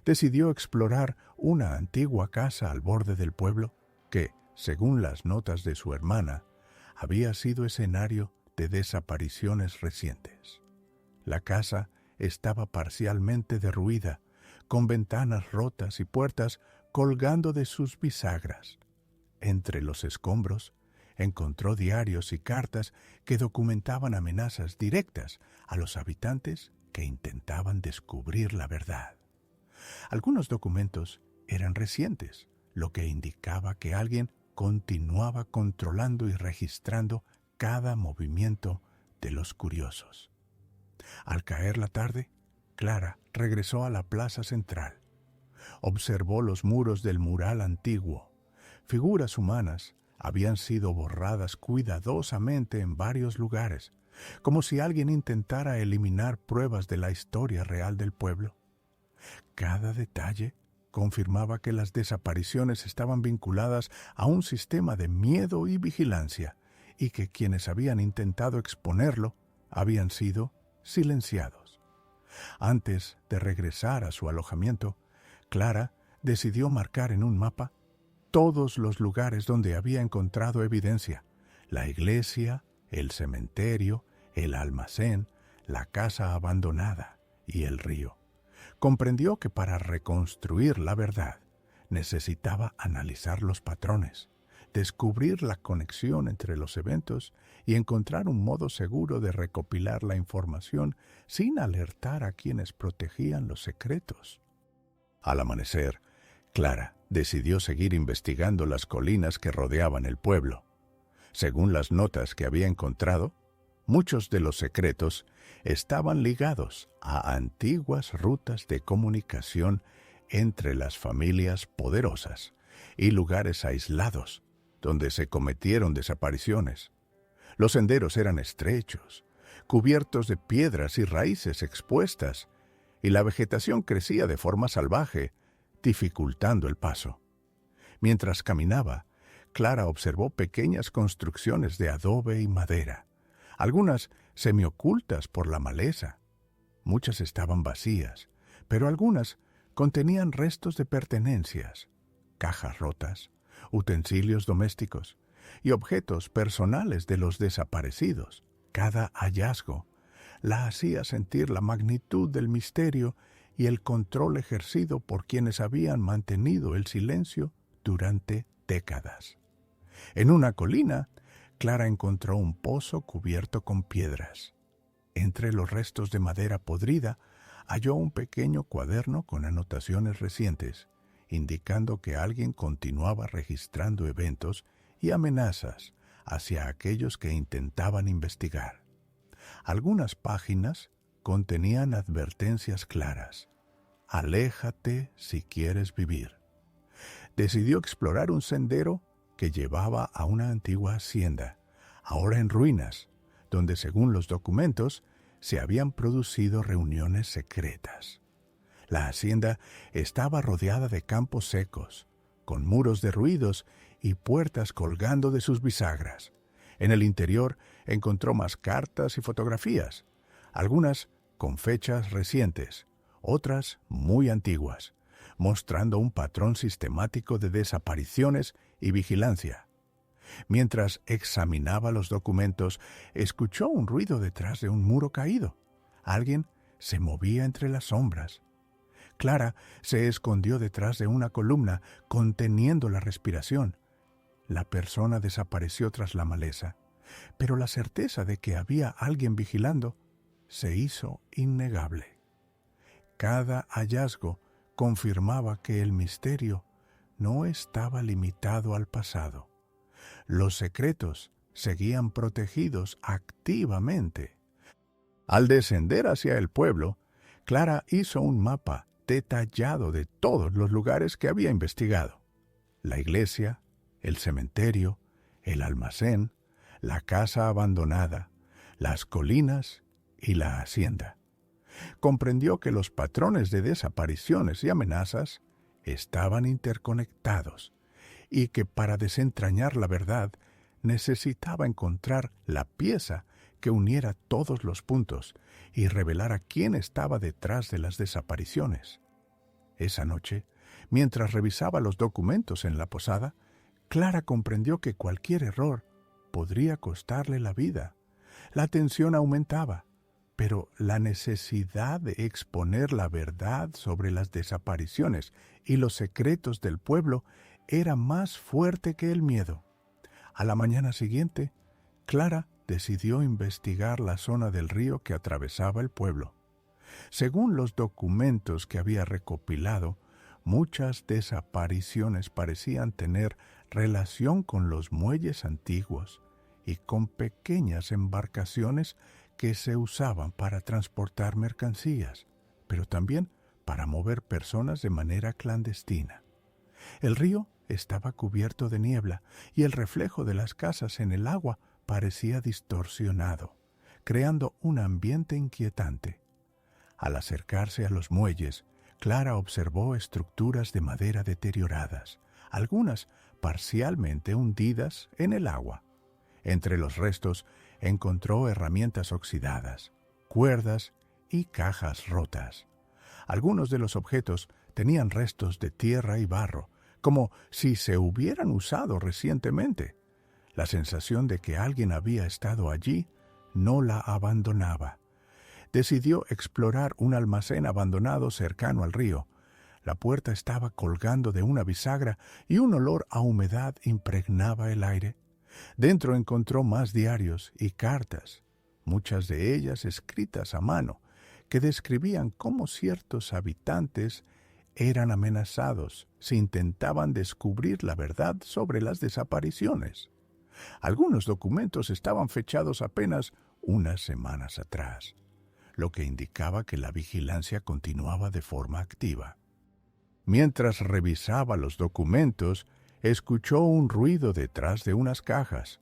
Decidió explorar una antigua casa al borde del pueblo que, según las notas de su hermana, había sido escenario de desapariciones recientes. La casa estaba parcialmente derruida, con ventanas rotas y puertas colgando de sus bisagras. Entre los escombros encontró diarios y cartas que documentaban amenazas directas a los habitantes que intentaban descubrir la verdad. Algunos documentos eran recientes, lo que indicaba que alguien continuaba controlando y registrando cada movimiento de los curiosos. Al caer la tarde, Clara regresó a la plaza central. Observó los muros del mural antiguo. Figuras humanas habían sido borradas cuidadosamente en varios lugares, como si alguien intentara eliminar pruebas de la historia real del pueblo. Cada detalle confirmaba que las desapariciones estaban vinculadas a un sistema de miedo y vigilancia, y que quienes habían intentado exponerlo habían sido silenciados. Antes de regresar a su alojamiento, Clara decidió marcar en un mapa todos los lugares donde había encontrado evidencia: la iglesia, el cementerio, el almacén, la casa abandonada y el río. Comprendió que para reconstruir la verdad necesitaba analizar los patrones, descubrir la conexión entre los eventos y encontrar un modo seguro de recopilar la información sin alertar a quienes protegían los secretos. Al amanecer, Clara decidió seguir investigando las colinas que rodeaban el pueblo. Según las notas que había encontrado, muchos de los secretos estaban ligados a antiguas rutas de comunicación entre las familias poderosas y lugares aislados donde se cometieron desapariciones. Los senderos eran estrechos, cubiertos de piedras y raíces expuestas, y la vegetación crecía de forma salvaje, dificultando el paso. Mientras caminaba, Clara observó pequeñas construcciones de adobe y madera, algunas semiocultas por la maleza. Muchas estaban vacías, pero algunas contenían restos de pertenencias, cajas rotas, utensilios domésticos y objetos personales de los desaparecidos. Cada hallazgo la hacía sentir la magnitud del misterio y el control ejercido por quienes habían mantenido el silencio durante décadas. En una colina, Clara encontró un pozo cubierto con piedras. Entre los restos de madera podrida, halló un pequeño cuaderno con anotaciones recientes, indicando que alguien continuaba registrando eventos y amenazas hacia aquellos que intentaban investigar. Algunas páginas contenían advertencias claras. Aléjate si quieres vivir. Decidió explorar un sendero que llevaba a una antigua hacienda, ahora en ruinas, donde según los documentos se habían producido reuniones secretas. La hacienda estaba rodeada de campos secos, con muros derruidos y puertas colgando de sus bisagras. En el interior encontró más cartas y fotografías, algunas con fechas recientes, otras muy antiguas, mostrando un patrón sistemático de desapariciones y vigilancia. Mientras examinaba los documentos, escuchó un ruido detrás de un muro caído. Alguien se movía entre las sombras. Clara se escondió detrás de una columna, conteniendo la respiración. La persona desapareció tras la maleza, pero la certeza de que había alguien vigilando se hizo innegable. Cada hallazgo confirmaba que el misterio no estaba limitado al pasado. Los secretos seguían protegidos activamente. Al descender hacia el pueblo, Clara hizo un mapa detallado de todos los lugares que había investigado: la iglesia, el cementerio, el almacén, la casa abandonada, las colinas y la hacienda. Comprendió que los patrones de desapariciones y amenazas estaban interconectados y que para desentrañar la verdad necesitaba encontrar la pieza que uniera todos los puntos y revelara quién estaba detrás de las desapariciones. Esa noche, mientras revisaba los documentos en la posada, Clara comprendió que cualquier error podría costarle la vida. La tensión aumentaba, pero la necesidad de exponer la verdad sobre las desapariciones y los secretos del pueblo era más fuerte que el miedo. A la mañana siguiente, Clara decidió investigar la zona del río que atravesaba el pueblo. Según los documentos que había recopilado, muchas desapariciones parecían tener relación con los muelles antiguos y con pequeñas embarcaciones que se usaban para transportar mercancías, pero también para mover personas de manera clandestina. El río estaba cubierto de niebla y el reflejo de las casas en el agua parecía distorsionado, creando un ambiente inquietante. Al acercarse a los muelles, Clara observó estructuras de madera deterioradas, algunas parcialmente hundidas en el agua. Entre los restos encontró herramientas oxidadas, cuerdas y cajas rotas. Algunos de los objetos tenían restos de tierra y barro, como si se hubieran usado recientemente. La sensación de que alguien había estado allí no la abandonaba. Decidió explorar un almacén abandonado cercano al río. La puerta estaba colgando de una bisagra y un olor a humedad impregnaba el aire. Dentro encontró más diarios y cartas, muchas de ellas escritas a mano, que describían cómo ciertos habitantes eran amenazados si intentaban descubrir la verdad sobre las desapariciones. Algunos documentos estaban fechados apenas unas semanas atrás, lo que indicaba que la vigilancia continuaba de forma activa. Mientras revisaba los documentos, escuchó un ruido detrás de unas cajas.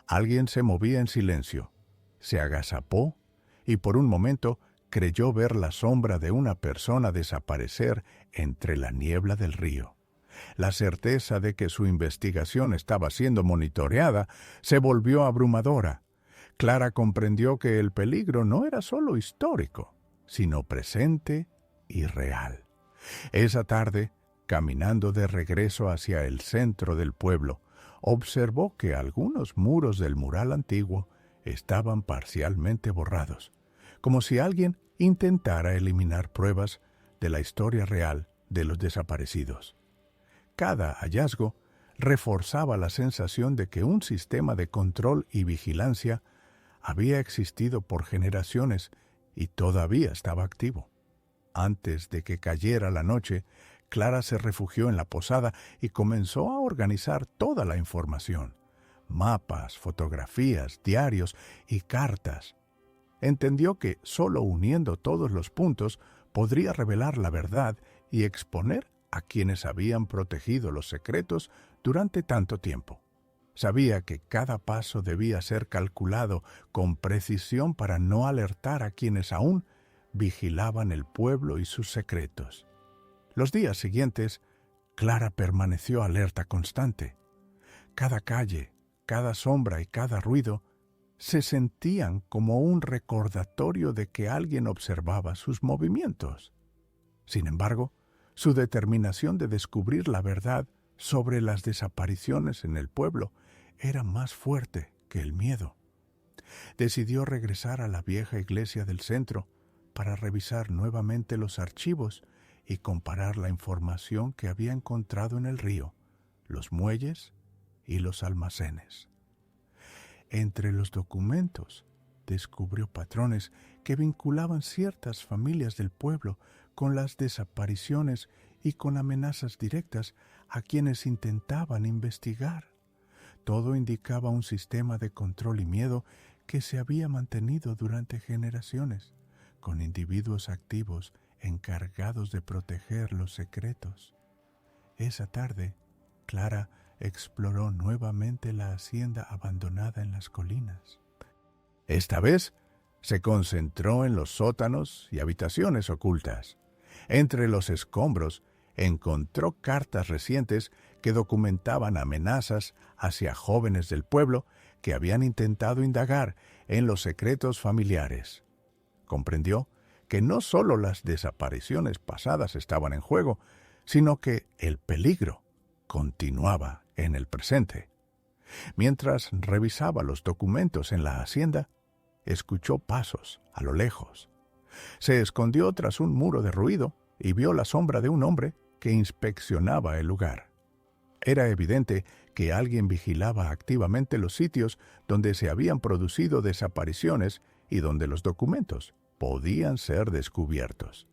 Alguien se movía en silencio. Se agazapó y por un momento creyó ver la sombra de una persona desaparecer entre la niebla del río. La certeza de que su investigación estaba siendo monitoreada se volvió abrumadora. Clara comprendió que el peligro no era solo histórico, sino presente y real. Esa tarde, caminando de regreso hacia el centro del pueblo, observó que algunos muros del mural antiguo estaban parcialmente borrados. Como si alguien intentara eliminar pruebas, de la historia real de los desaparecidos. Cada hallazgo reforzaba la sensación de que un sistema de control y vigilancia había existido por generaciones y todavía estaba activo. Antes de que cayera la noche, Clara se refugió en la posada y comenzó a organizar toda la información: mapas, fotografías, diarios y cartas. Entendió que solo uniendo todos los puntos podría revelar la verdad y exponer a quienes habían protegido los secretos durante tanto tiempo. Sabía que cada paso debía ser calculado con precisión para no alertar a quienes aún vigilaban el pueblo y sus secretos. Los días siguientes, Clara permaneció alerta constante. Cada calle, cada sombra y cada ruido se sentían como un recordatorio de que alguien observaba sus movimientos. Sin embargo, su determinación de descubrir la verdad sobre las desapariciones en el pueblo era más fuerte que el miedo. Decidió regresar a la vieja iglesia del centro para revisar nuevamente los archivos y comparar la información que había encontrado en el río, los muelles y los almacenes. Entre los documentos descubrió patrones que vinculaban ciertas familias del pueblo con las desapariciones y con amenazas directas a quienes intentaban investigar. Todo indicaba un sistema de control y miedo que se había mantenido durante generaciones, con individuos activos encargados de proteger los secretos. Esa tarde, Clara exploró nuevamente la hacienda abandonada en las colinas. Esta vez se concentró en los sótanos y habitaciones ocultas. Entre los escombros encontró cartas recientes que documentaban amenazas hacia jóvenes del pueblo que habían intentado indagar en los secretos familiares. Comprendió que no solo las desapariciones pasadas estaban en juego, sino que el peligro continuaba en el presente. Mientras revisaba los documentos en la hacienda, escuchó pasos a lo lejos. Se escondió tras un muro de ruido y vio la sombra de un hombre que inspeccionaba el lugar. Era evidente que alguien vigilaba activamente los sitios donde se habían producido desapariciones y donde los documentos podían ser descubiertos.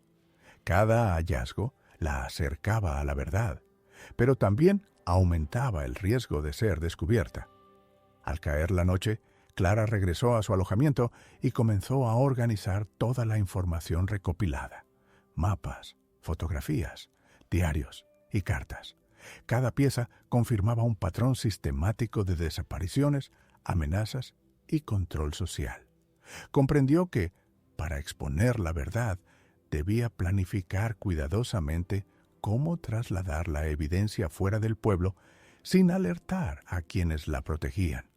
Cada hallazgo la acercaba a la verdad, pero también aumentaba el riesgo de ser descubierta. Al caer la noche, Clara regresó a su alojamiento y comenzó a organizar toda la información recopilada: mapas, fotografías, diarios y cartas. Cada pieza confirmaba un patrón sistemático de desapariciones, amenazas y control social. Comprendió que, para exponer la verdad, debía planificar cuidadosamente cómo trasladar la evidencia fuera del pueblo sin alertar a quienes la protegían.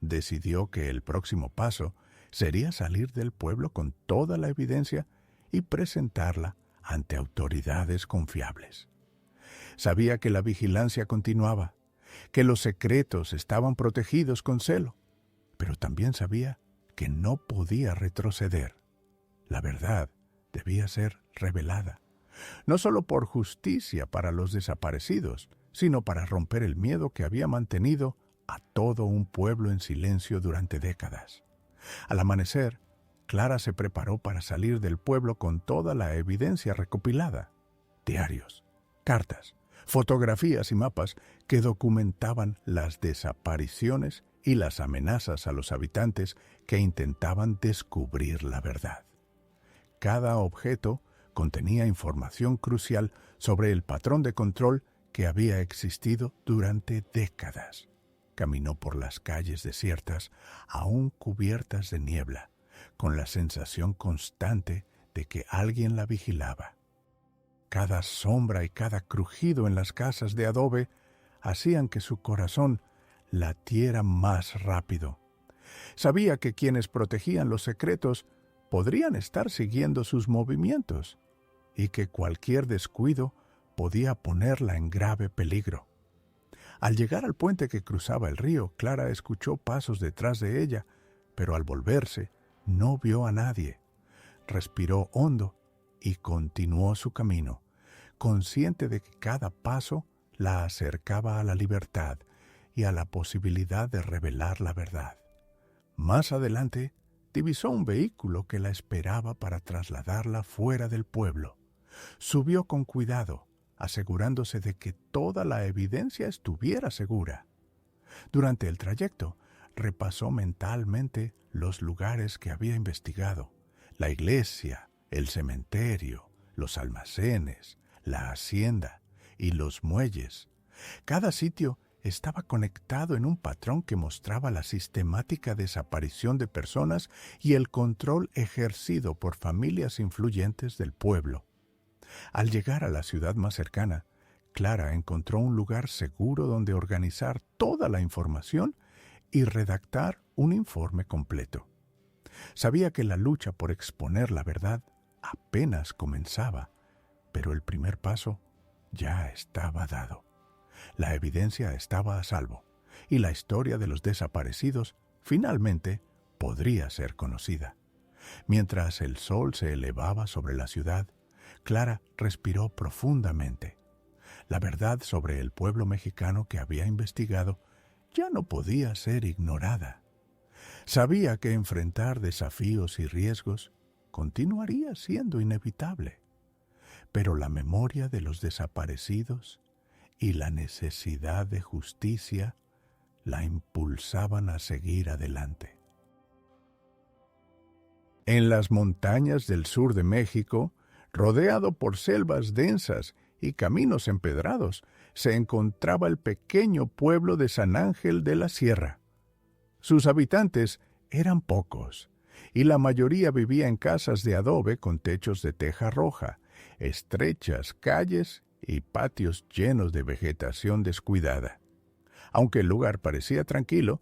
Decidió que el próximo paso sería salir del pueblo con toda la evidencia y presentarla ante autoridades confiables. Sabía que la vigilancia continuaba, que los secretos estaban protegidos con celo, pero también sabía que no podía retroceder. La verdad debía ser revelada, no solo por justicia para los desaparecidos, sino para romper el miedo que había mantenido a todo un pueblo en silencio durante décadas. Al amanecer, Clara se preparó para salir del pueblo con toda la evidencia recopilada: diarios, cartas, fotografías y mapas que documentaban las desapariciones y las amenazas a los habitantes que intentaban descubrir la verdad. Cada objeto contenía información crucial sobre el patrón de control que había existido durante décadas. Caminó por las calles desiertas, aún cubiertas de niebla, con la sensación constante de que alguien la vigilaba. Cada sombra y cada crujido en las casas de adobe hacían que su corazón latiera más rápido. Sabía que quienes protegían los secretos podrían estar siguiendo sus movimientos y que cualquier descuido podía ponerla en grave peligro. Al llegar al puente que cruzaba el río, Clara escuchó pasos detrás de ella, pero al volverse no vio a nadie. Respiró hondo y continuó su camino, consciente de que cada paso la acercaba a la libertad y a la posibilidad de revelar la verdad. Más adelante, divisó un vehículo que la esperaba para trasladarla fuera del pueblo. Subió con cuidado, asegurándose de que toda la evidencia estuviera segura. Durante el trayecto, repasó mentalmente los lugares que había investigado: la iglesia, el cementerio, los almacenes, la hacienda y los muelles. Cada sitio estaba conectado en un patrón que mostraba la sistemática desaparición de personas y el control ejercido por familias influyentes del pueblo. Al llegar a la ciudad más cercana, Clara encontró un lugar seguro donde organizar toda la información y redactar un informe completo. Sabía que la lucha por exponer la verdad apenas comenzaba, pero el primer paso ya estaba dado. La evidencia estaba a salvo, y la historia de los desaparecidos finalmente podría ser conocida. Mientras el sol se elevaba sobre la ciudad, Clara respiró profundamente. La verdad sobre el pueblo mexicano que había investigado ya no podía ser ignorada. Sabía que enfrentar desafíos y riesgos continuaría siendo inevitable, pero la memoria de los desaparecidos y la necesidad de justicia la impulsaban a seguir adelante. En las montañas del sur de México, rodeado por selvas densas y caminos empedrados, se encontraba el pequeño pueblo de San Ángel de la Sierra. Sus habitantes eran pocos, y la mayoría vivía en casas de adobe con techos de teja roja, estrechas calles y patios llenos de vegetación descuidada. Aunque el lugar parecía tranquilo,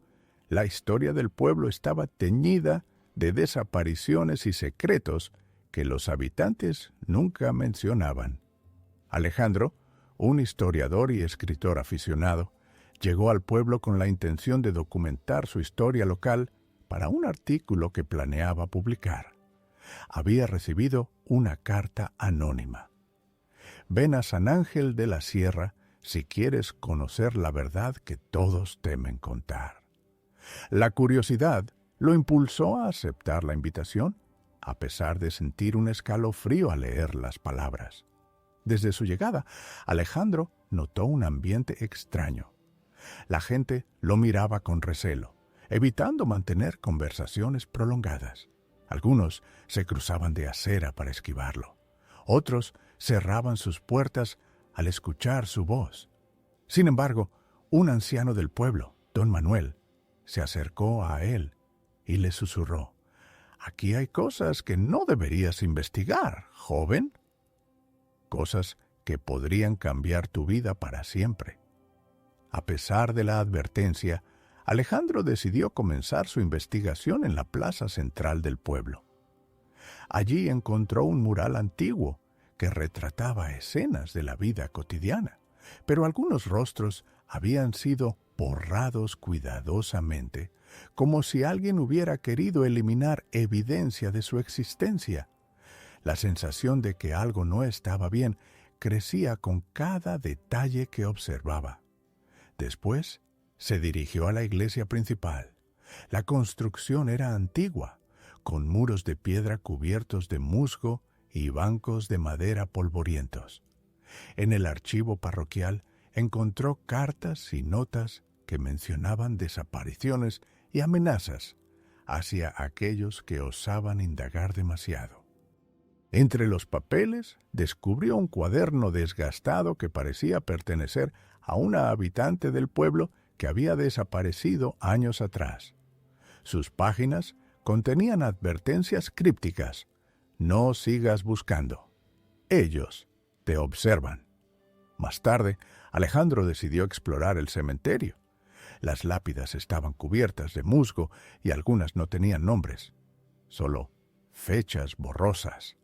la historia del pueblo estaba teñida de desapariciones y secretos que los habitantes nunca mencionaban. Alejandro, un historiador y escritor aficionado, llegó al pueblo con la intención de documentar su historia local para un artículo que planeaba publicar. Había recibido una carta anónima. Ven a San Ángel de la Sierra si quieres conocer la verdad que todos temen contar. La curiosidad lo impulsó a aceptar la invitación, a pesar de sentir un escalofrío al leer las palabras. Desde su llegada, Alejandro notó un ambiente extraño. La gente lo miraba con recelo, evitando mantener conversaciones prolongadas. Algunos se cruzaban de acera para esquivarlo. Otros cerraban sus puertas al escuchar su voz. Sin embargo, un anciano del pueblo, don Manuel, se acercó a él y le susurró: «Aquí hay cosas que no deberías investigar, joven. Cosas que podrían cambiar tu vida para siempre». A pesar de la advertencia, Alejandro decidió comenzar su investigación en la plaza central del pueblo. Allí encontró un mural antiguo que retrataba escenas de la vida cotidiana, pero algunos rostros habían sido borrados cuidadosamente, como si alguien hubiera querido eliminar evidencia de su existencia. La sensación de que algo no estaba bien crecía con cada detalle que observaba. Después se dirigió a la iglesia principal. La construcción era antigua, con muros de piedra cubiertos de musgo y bancos de madera polvorientos. En el archivo parroquial encontró cartas y notas que mencionaban desapariciones y amenazas hacia aquellos que osaban indagar demasiado. Entre los papeles descubrió un cuaderno desgastado que parecía pertenecer a una habitante del pueblo que había desaparecido años atrás. Sus páginas contenían advertencias crípticas: «No sigas buscando. Ellos te observan». Más tarde, Alejandro decidió explorar el cementerio. Las lápidas estaban cubiertas de musgo y algunas no tenían nombres, solo fechas borrosas.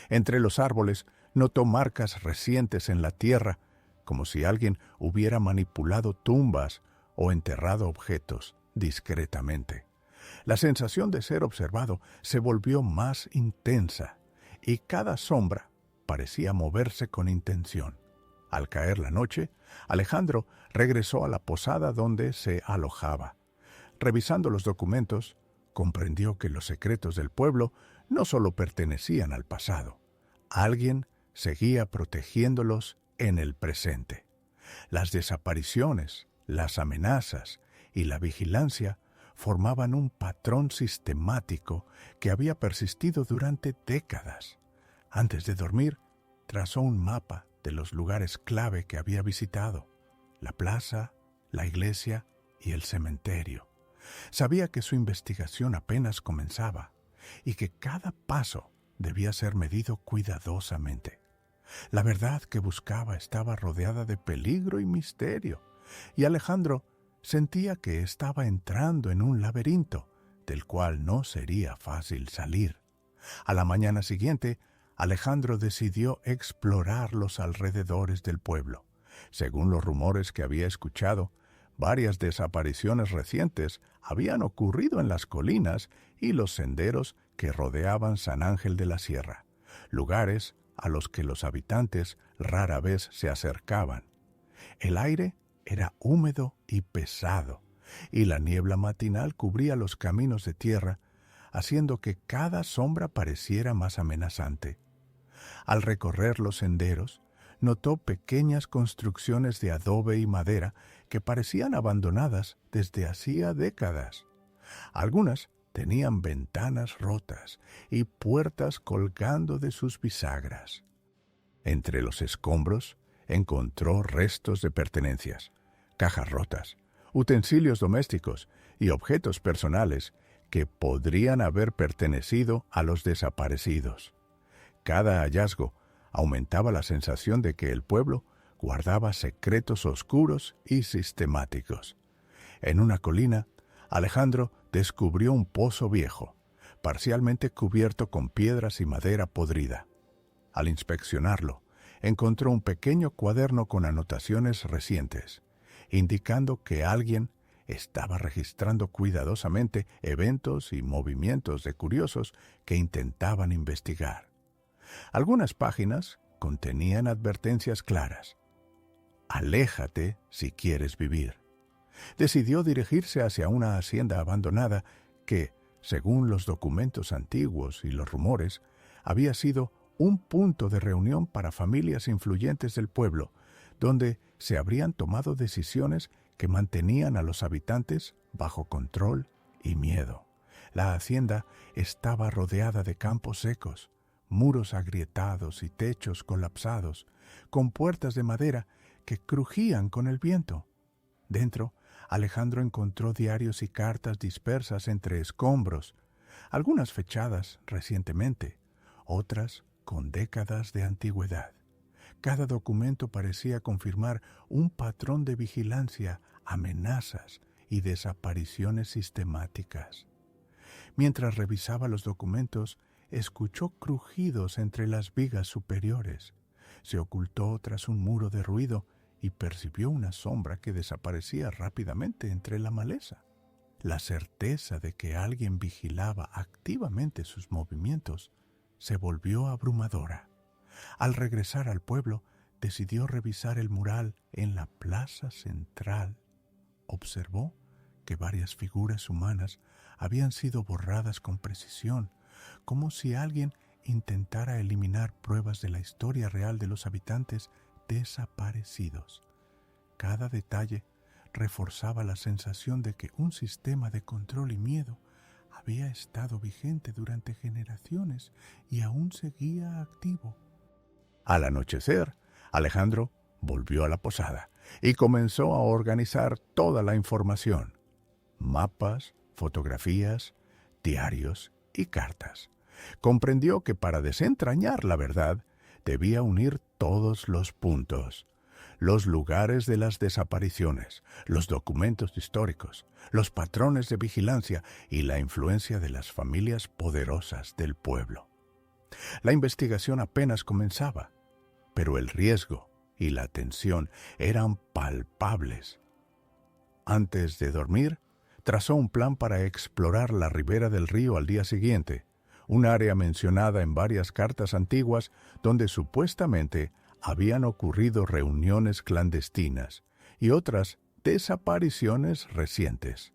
Entre los árboles notó marcas recientes en la tierra, como si alguien hubiera manipulado tumbas o enterrado objetos discretamente. La sensación de ser observado se volvió más intensa y cada sombra parecía moverse con intención. Al caer la noche, Alejandro regresó a la posada donde se alojaba. Revisando los documentos, comprendió que los secretos del pueblo no solo pertenecían al pasado. Alguien seguía protegiéndolos en el presente. Las desapariciones, las amenazas y la vigilancia formaban un patrón sistemático que había persistido durante décadas. Antes de dormir, trazó un mapa de los lugares clave que había visitado: la plaza, la iglesia y el cementerio. Sabía que su investigación apenas comenzaba y que cada paso debía ser medido cuidadosamente. La verdad que buscaba estaba rodeada de peligro y misterio, y Alejandro sentía que estaba entrando en un laberinto del cual no sería fácil salir. A la mañana siguiente, Alejandro decidió explorar los alrededores del pueblo. Según los rumores que había escuchado, varias desapariciones recientes habían ocurrido en las colinas y los senderos que rodeaban San Ángel de la Sierra, lugares a los que los habitantes rara vez se acercaban. El aire era húmedo y pesado, y la niebla matinal cubría los caminos de tierra, haciendo que cada sombra pareciera más amenazante. Al recorrer los senderos, notó pequeñas construcciones de adobe y madera que parecían abandonadas desde hacía décadas. Algunas tenían ventanas rotas y puertas colgando de sus bisagras. Entre los escombros encontró restos de pertenencias, cajas rotas, utensilios domésticos y objetos personales que podrían haber pertenecido a los desaparecidos. Cada hallazgo aumentaba la sensación de que el pueblo guardaba secretos oscuros y sistemáticos. En una colina, Alejandro descubrió un pozo viejo, parcialmente cubierto con piedras y madera podrida. Al inspeccionarlo, encontró un pequeño cuaderno con anotaciones recientes, indicando que alguien estaba registrando cuidadosamente eventos y movimientos de curiosos que intentaban investigar. Algunas páginas contenían advertencias claras. Aléjate si quieres vivir. Decidió dirigirse hacia una hacienda abandonada que, según los documentos antiguos y los rumores, había sido un punto de reunión para familias influyentes del pueblo, donde se habrían tomado decisiones que mantenían a los habitantes bajo control y miedo. La hacienda estaba rodeada de campos secos, muros agrietados y techos colapsados, con puertas de madera que crujían con el viento. Dentro, Alejandro encontró diarios y cartas dispersas entre escombros, algunas fechadas recientemente, otras con décadas de antigüedad. Cada documento parecía confirmar un patrón de vigilancia, amenazas y desapariciones sistemáticas. Mientras revisaba los documentos, escuchó crujidos entre las vigas superiores. Se ocultó tras un muro de ruido y percibió una sombra que desaparecía rápidamente entre la maleza. La certeza de que alguien vigilaba activamente sus movimientos se volvió abrumadora. Al regresar al pueblo, decidió revisar el mural en la plaza central. Observó que varias figuras humanas habían sido borradas con precisión, como si alguien intentara eliminar pruebas de la historia real de los habitantes desaparecidos. Cada detalle reforzaba la sensación de que un sistema de control y miedo había estado vigente durante generaciones y aún seguía activo. Al anochecer, Alejandro volvió a la posada y comenzó a organizar toda la información: mapas, fotografías, diarios y cartas. Comprendió que para desentrañar la verdad debía unir todos los puntos: los lugares de las desapariciones, los documentos históricos, los patrones de vigilancia y la influencia de las familias poderosas del pueblo. La investigación apenas comenzaba, pero el riesgo y la tensión eran palpables. Antes de dormir, trazó un plan para explorar la ribera del río al día siguiente, un área mencionada en varias cartas antiguas donde supuestamente habían ocurrido reuniones clandestinas y otras desapariciones recientes.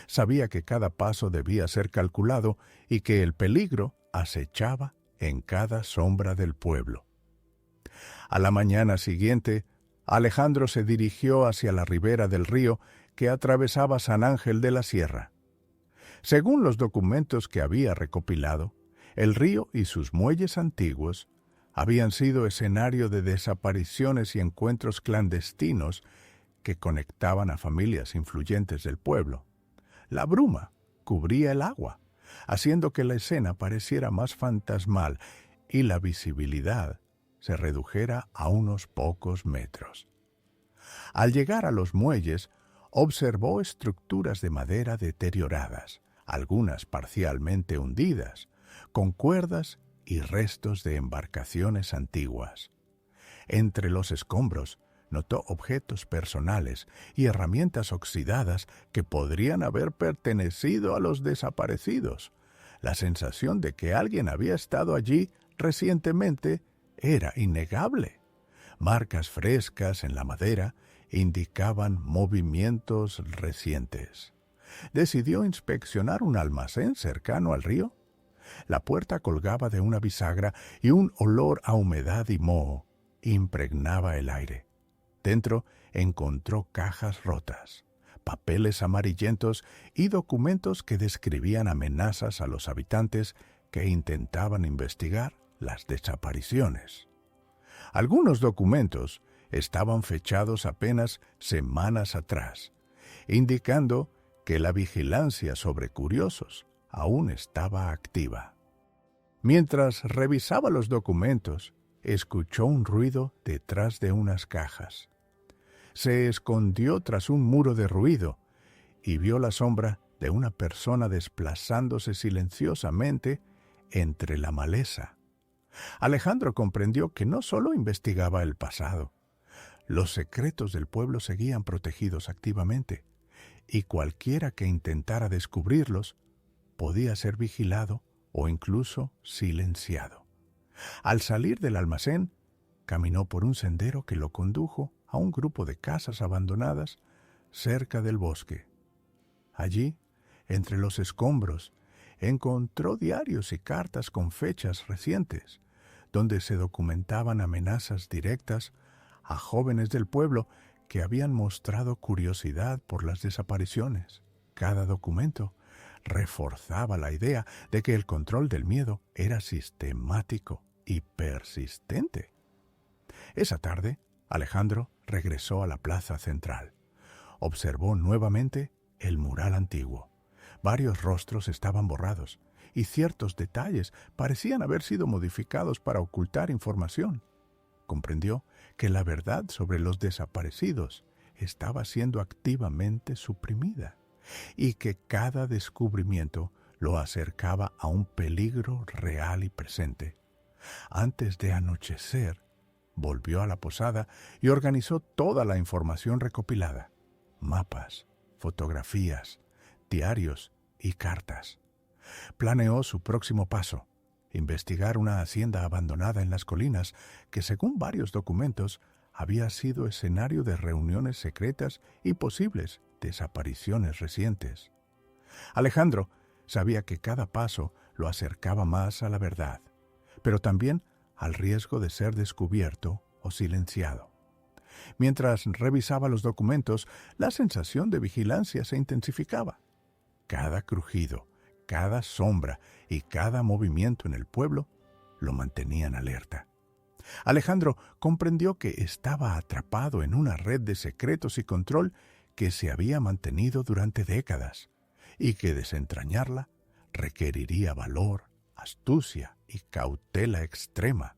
Sabía que cada paso debía ser calculado y que el peligro acechaba en cada sombra del pueblo. A la mañana siguiente, Alejandro se dirigió hacia la ribera del río que atravesaba San Ángel de la Sierra. Según los documentos que había recopilado, el río y sus muelles antiguos habían sido escenario de desapariciones y encuentros clandestinos que conectaban a familias influyentes del pueblo. La bruma cubría el agua, haciendo que la escena pareciera más fantasmal y la visibilidad se redujera a unos pocos metros. Al llegar a los muelles, observó estructuras de madera deterioradas, algunas parcialmente hundidas, con cuerdas y restos de embarcaciones antiguas. Entre los escombros, notó objetos personales y herramientas oxidadas que podrían haber pertenecido a los desaparecidos. La sensación de que alguien había estado allí recientemente era innegable. Marcas frescas en la madera indicaban movimientos recientes. Decidió inspeccionar un almacén cercano al río. La puerta colgaba de una bisagra y un olor a humedad y moho impregnaba el aire. Dentro encontró cajas rotas, papeles amarillentos y documentos que describían amenazas a los habitantes que intentaban investigar las desapariciones. Algunos documentos estaban fechados apenas semanas atrás, indicando que la vigilancia sobre curiosos aún estaba activa. Mientras revisaba los documentos, escuchó un ruido detrás de unas cajas. Se escondió tras un muro de ruido y vio la sombra de una persona desplazándose silenciosamente entre la maleza. Alejandro comprendió que no solo investigaba el pasado. Los secretos del pueblo seguían protegidos activamente, y cualquiera que intentara descubrirlos podía ser vigilado o incluso silenciado. Al salir del almacén, caminó por un sendero que lo condujo a un grupo de casas abandonadas cerca del bosque. Allí, entre los escombros, encontró diarios y cartas con fechas recientes, donde se documentaban amenazas directas a jóvenes del pueblo que habían mostrado curiosidad por las desapariciones. Cada documento reforzaba la idea de que el control del miedo era sistemático y persistente. Esa tarde, Alejandro regresó a la plaza central. Observó nuevamente el mural antiguo. Varios rostros estaban borrados y ciertos detalles parecían haber sido modificados para ocultar información. Comprendió que la verdad sobre los desaparecidos estaba siendo activamente suprimida y que cada descubrimiento lo acercaba a un peligro real y presente. Antes de anochecer, volvió a la posada y organizó toda la información recopilada: mapas, fotografías, diarios y cartas. Planeó su próximo paso: investigar una hacienda abandonada en las colinas que, según varios documentos, había sido escenario de reuniones secretas y posibles desapariciones recientes. Alejandro sabía que cada paso lo acercaba más a la verdad, pero también al riesgo de ser descubierto o silenciado. Mientras revisaba los documentos, la sensación de vigilancia se intensificaba. Cada crujido, cada sombra y cada movimiento en el pueblo lo mantenían alerta. Alejandro comprendió que estaba atrapado en una red de secretos y control que se había mantenido durante décadas, y que desentrañarla requeriría valor, astucia y cautela extrema.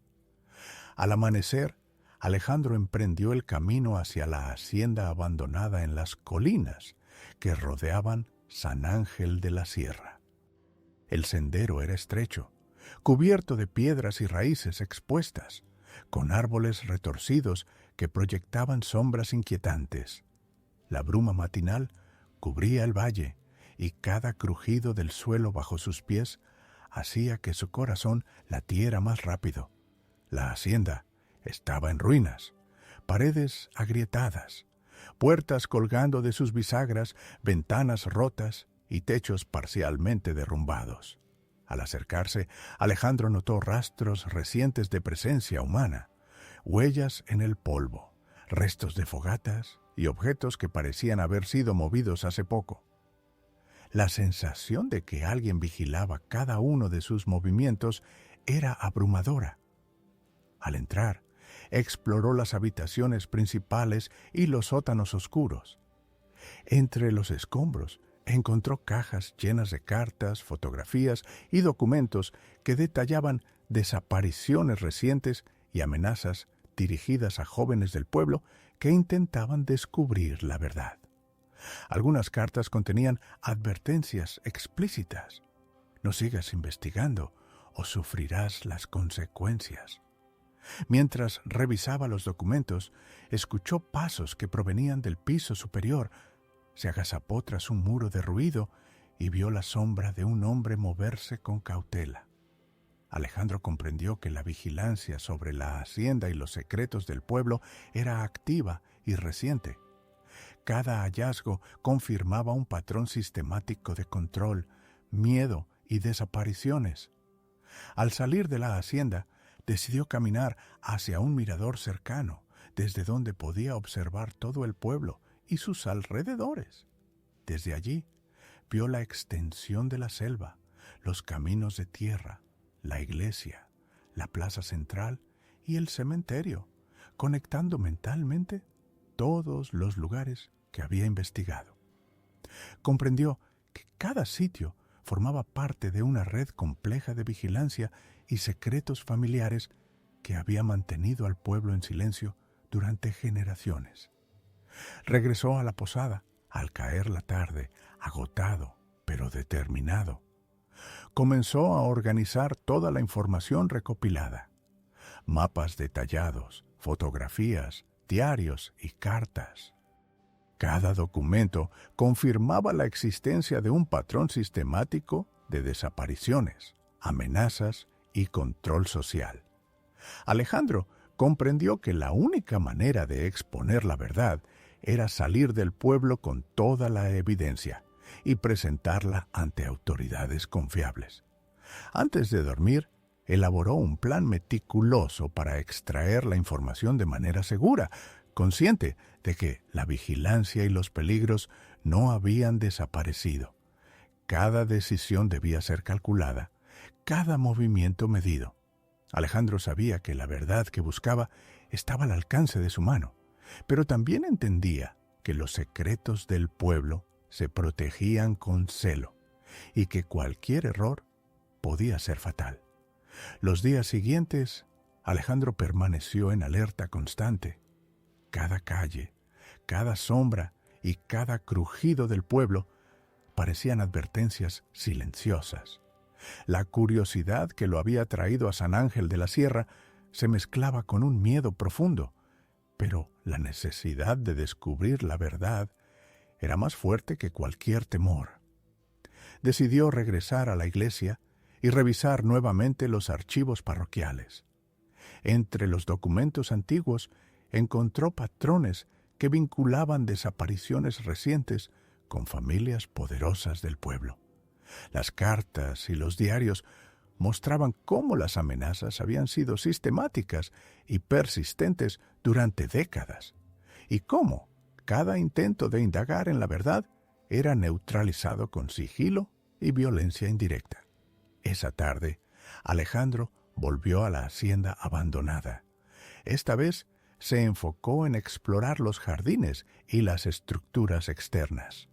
Al amanecer, Alejandro emprendió el camino hacia la hacienda abandonada en las colinas que rodeaban San Ángel de la Sierra. El sendero era estrecho, cubierto de piedras y raíces expuestas, con árboles retorcidos que proyectaban sombras inquietantes. La bruma matinal cubría el valle y cada crujido del suelo bajo sus pies hacía que su corazón latiera más rápido. La hacienda estaba en ruinas, paredes agrietadas, puertas colgando de sus bisagras, ventanas rotas y techos parcialmente derrumbados. Al acercarse, Alejandro notó rastros recientes de presencia humana, huellas en el polvo, restos de fogatas y objetos que parecían haber sido movidos hace poco. La sensación de que alguien vigilaba cada uno de sus movimientos era abrumadora. Al entrar, exploró las habitaciones principales y los sótanos oscuros. Entre los escombros encontró cajas llenas de cartas, fotografías y documentos que detallaban desapariciones recientes y amenazas dirigidas a jóvenes del pueblo que intentaban descubrir la verdad. Algunas cartas contenían advertencias explícitas. No sigas investigando o sufrirás las consecuencias. Mientras revisaba los documentos, escuchó pasos que provenían del piso superior. Se agazapó tras un muro derruido y vio la sombra de un hombre moverse con cautela. Alejandro comprendió que la vigilancia sobre la hacienda y los secretos del pueblo era activa y reciente. Cada hallazgo confirmaba un patrón sistemático de control, miedo y desapariciones. Al salir de la hacienda, decidió caminar hacia un mirador cercano, desde donde podía observar todo el pueblo y sus alrededores. Desde allí, vio la extensión de la selva, los caminos de tierra, la iglesia, la plaza central y el cementerio, conectando mentalmente todos los lugares que había investigado. Comprendió que cada sitio formaba parte de una red compleja de vigilancia y secretos familiares que había mantenido al pueblo en silencio durante generaciones. Regresó a la posada al caer la tarde, agotado pero determinado. Comenzó a organizar toda la información recopilada: mapas detallados, fotografías, diarios y cartas. Cada documento confirmaba la existencia de un patrón sistemático de desapariciones, amenazas y control social. Alejandro comprendió que la única manera de exponer la verdad era salir del pueblo con toda la evidencia y presentarla ante autoridades confiables. Antes de dormir, elaboró un plan meticuloso para extraer la información de manera segura, consciente de que la vigilancia y los peligros no habían desaparecido. Cada decisión debía ser calculada, cada movimiento medido. Alejandro sabía que la verdad que buscaba estaba al alcance de su mano, pero también entendía que los secretos del pueblo se protegían con celo y que cualquier error podía ser fatal. Los días siguientes, Alejandro permaneció en alerta constante. Cada calle, cada sombra y cada crujido del pueblo parecían advertencias silenciosas. La curiosidad que lo había traído a San Ángel de la Sierra se mezclaba con un miedo profundo, pero la necesidad de descubrir la verdad era más fuerte que cualquier temor. Decidió regresar a la iglesia y revisar nuevamente los archivos parroquiales. Entre los documentos antiguos encontró patrones que vinculaban desapariciones recientes con familias poderosas del pueblo. Las cartas y los diarios mostraban cómo las amenazas habían sido sistemáticas y persistentes durante décadas, y cómo cada intento de indagar en la verdad era neutralizado con sigilo y violencia indirecta. Esa tarde, Alejandro volvió a la hacienda abandonada. Esta vez se enfocó en explorar los jardines y las estructuras externas.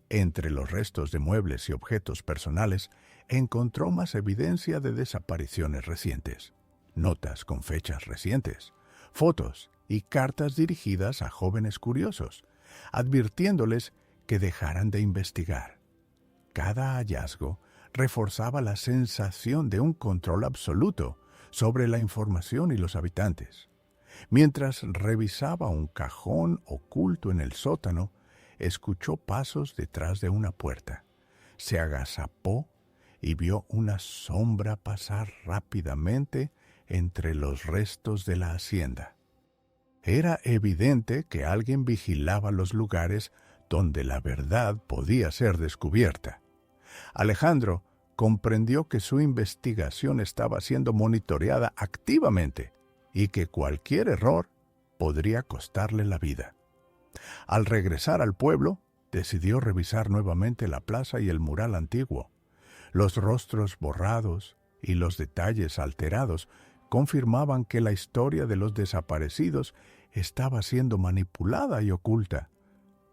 Entre los restos de muebles y objetos personales, encontró más evidencia de desapariciones recientes, notas con fechas recientes, fotos y cartas dirigidas a jóvenes curiosos, advirtiéndoles que dejaran de investigar. Cada hallazgo reforzaba la sensación de un control absoluto sobre la información y los habitantes. Mientras revisaba un cajón oculto en el sótano, escuchó pasos detrás de una puerta. Se agazapó y vio una sombra pasar rápidamente entre los restos de la hacienda. Era evidente que alguien vigilaba los lugares donde la verdad podía ser descubierta. Alejandro comprendió que su investigación estaba siendo monitoreada activamente y que cualquier error podría costarle la vida. Al regresar al pueblo, decidió revisar nuevamente la plaza y el mural antiguo. Los rostros borrados y los detalles alterados confirmaban que la historia de los desaparecidos estaba siendo manipulada y oculta.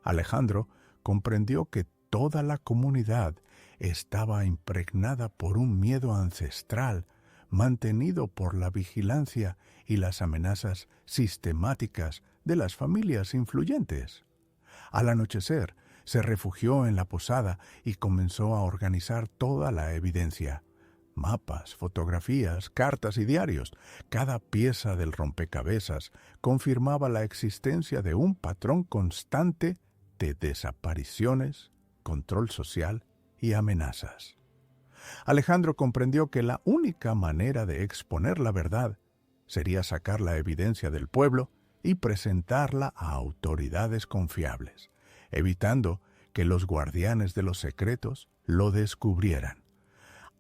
Alejandro comprendió que toda la comunidad estaba impregnada por un miedo ancestral mantenido por la vigilancia y las amenazas sistemáticas de las familias influyentes. Al anochecer, se refugió en la posada y comenzó a organizar toda la evidencia. Mapas, fotografías, cartas y diarios. Cada pieza del rompecabezas confirmaba la existencia de un patrón constante de desapariciones, control social y amenazas. Alejandro comprendió que la única manera de exponer la verdad sería sacar la evidencia del pueblo y presentarla a autoridades confiables, evitando que los guardianes de los secretos lo descubrieran.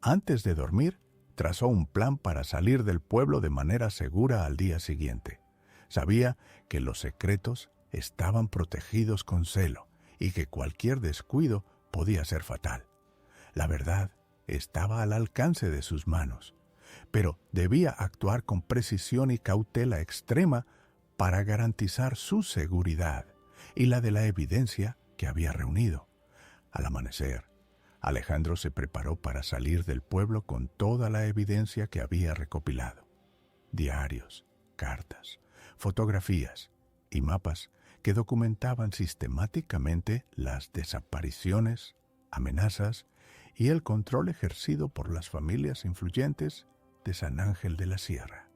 Antes de dormir, trazó un plan para salir del pueblo de manera segura al día siguiente. Sabía que los secretos estaban protegidos con celo y que cualquier descuido podía ser fatal. La verdad estaba al alcance de sus manos, pero debía actuar con precisión y cautela extrema para garantizar su seguridad y la de la evidencia que había reunido. Al amanecer, Alejandro se preparó para salir del pueblo con toda la evidencia que había recopilado. Diarios, cartas, fotografías y mapas que documentaban sistemáticamente las desapariciones, amenazas y el control ejercido por las familias influyentes de San Ángel de la Sierra.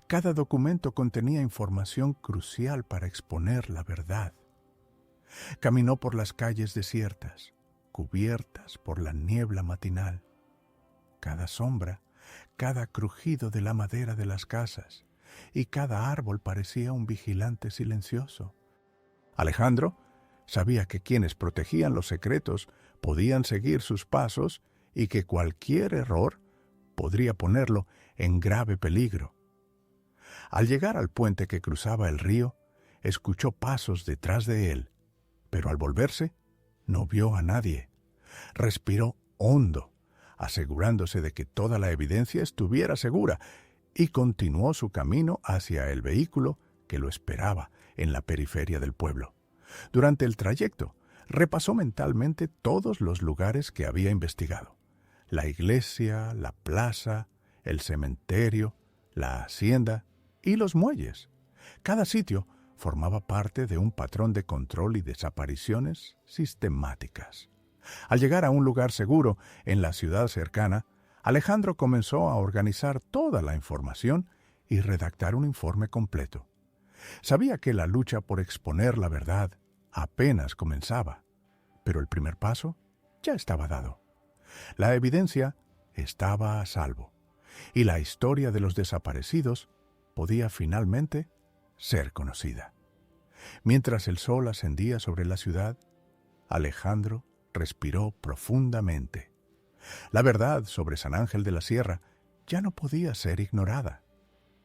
Cada documento contenía información crucial para exponer la verdad. Caminó por las calles desiertas, cubiertas por la niebla matinal. Cada sombra, cada crujido de la madera de las casas y cada árbol parecía un vigilante silencioso. Alejandro sabía que quienes protegían los secretos podían seguir sus pasos y que cualquier error podría ponerlo en grave peligro. Al llegar al puente que cruzaba el río, escuchó pasos detrás de él, pero al volverse, no vio a nadie. Respiró hondo, asegurándose de que toda la evidencia estuviera segura, y continuó su camino hacia el vehículo que lo esperaba en la periferia del pueblo. Durante el trayecto, repasó mentalmente todos los lugares que había investigado: la iglesia, la plaza, el cementerio, la hacienda y los muelles. Cada sitio formaba parte de un patrón de control y desapariciones sistemáticas. Al llegar a un lugar seguro en la ciudad cercana, Alejandro comenzó a organizar toda la información y redactar un informe completo. Sabía que la lucha por exponer la verdad apenas comenzaba, pero el primer paso ya estaba dado. La evidencia estaba a salvo, y la historia de los desaparecidos podía finalmente ser conocida. Mientras el sol ascendía sobre la ciudad, Alejandro respiró profundamente. La verdad sobre San Ángel de la Sierra ya no podía ser ignorada.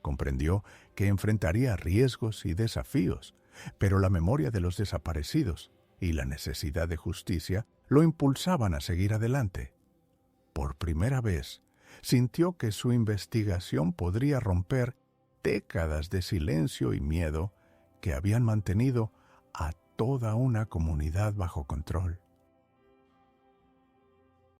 Comprendió que enfrentaría riesgos y desafíos, pero la memoria de los desaparecidos y la necesidad de justicia lo impulsaban a seguir adelante. Por primera vez, sintió que su investigación podría romper décadas de silencio y miedo que habían mantenido a toda una comunidad bajo control.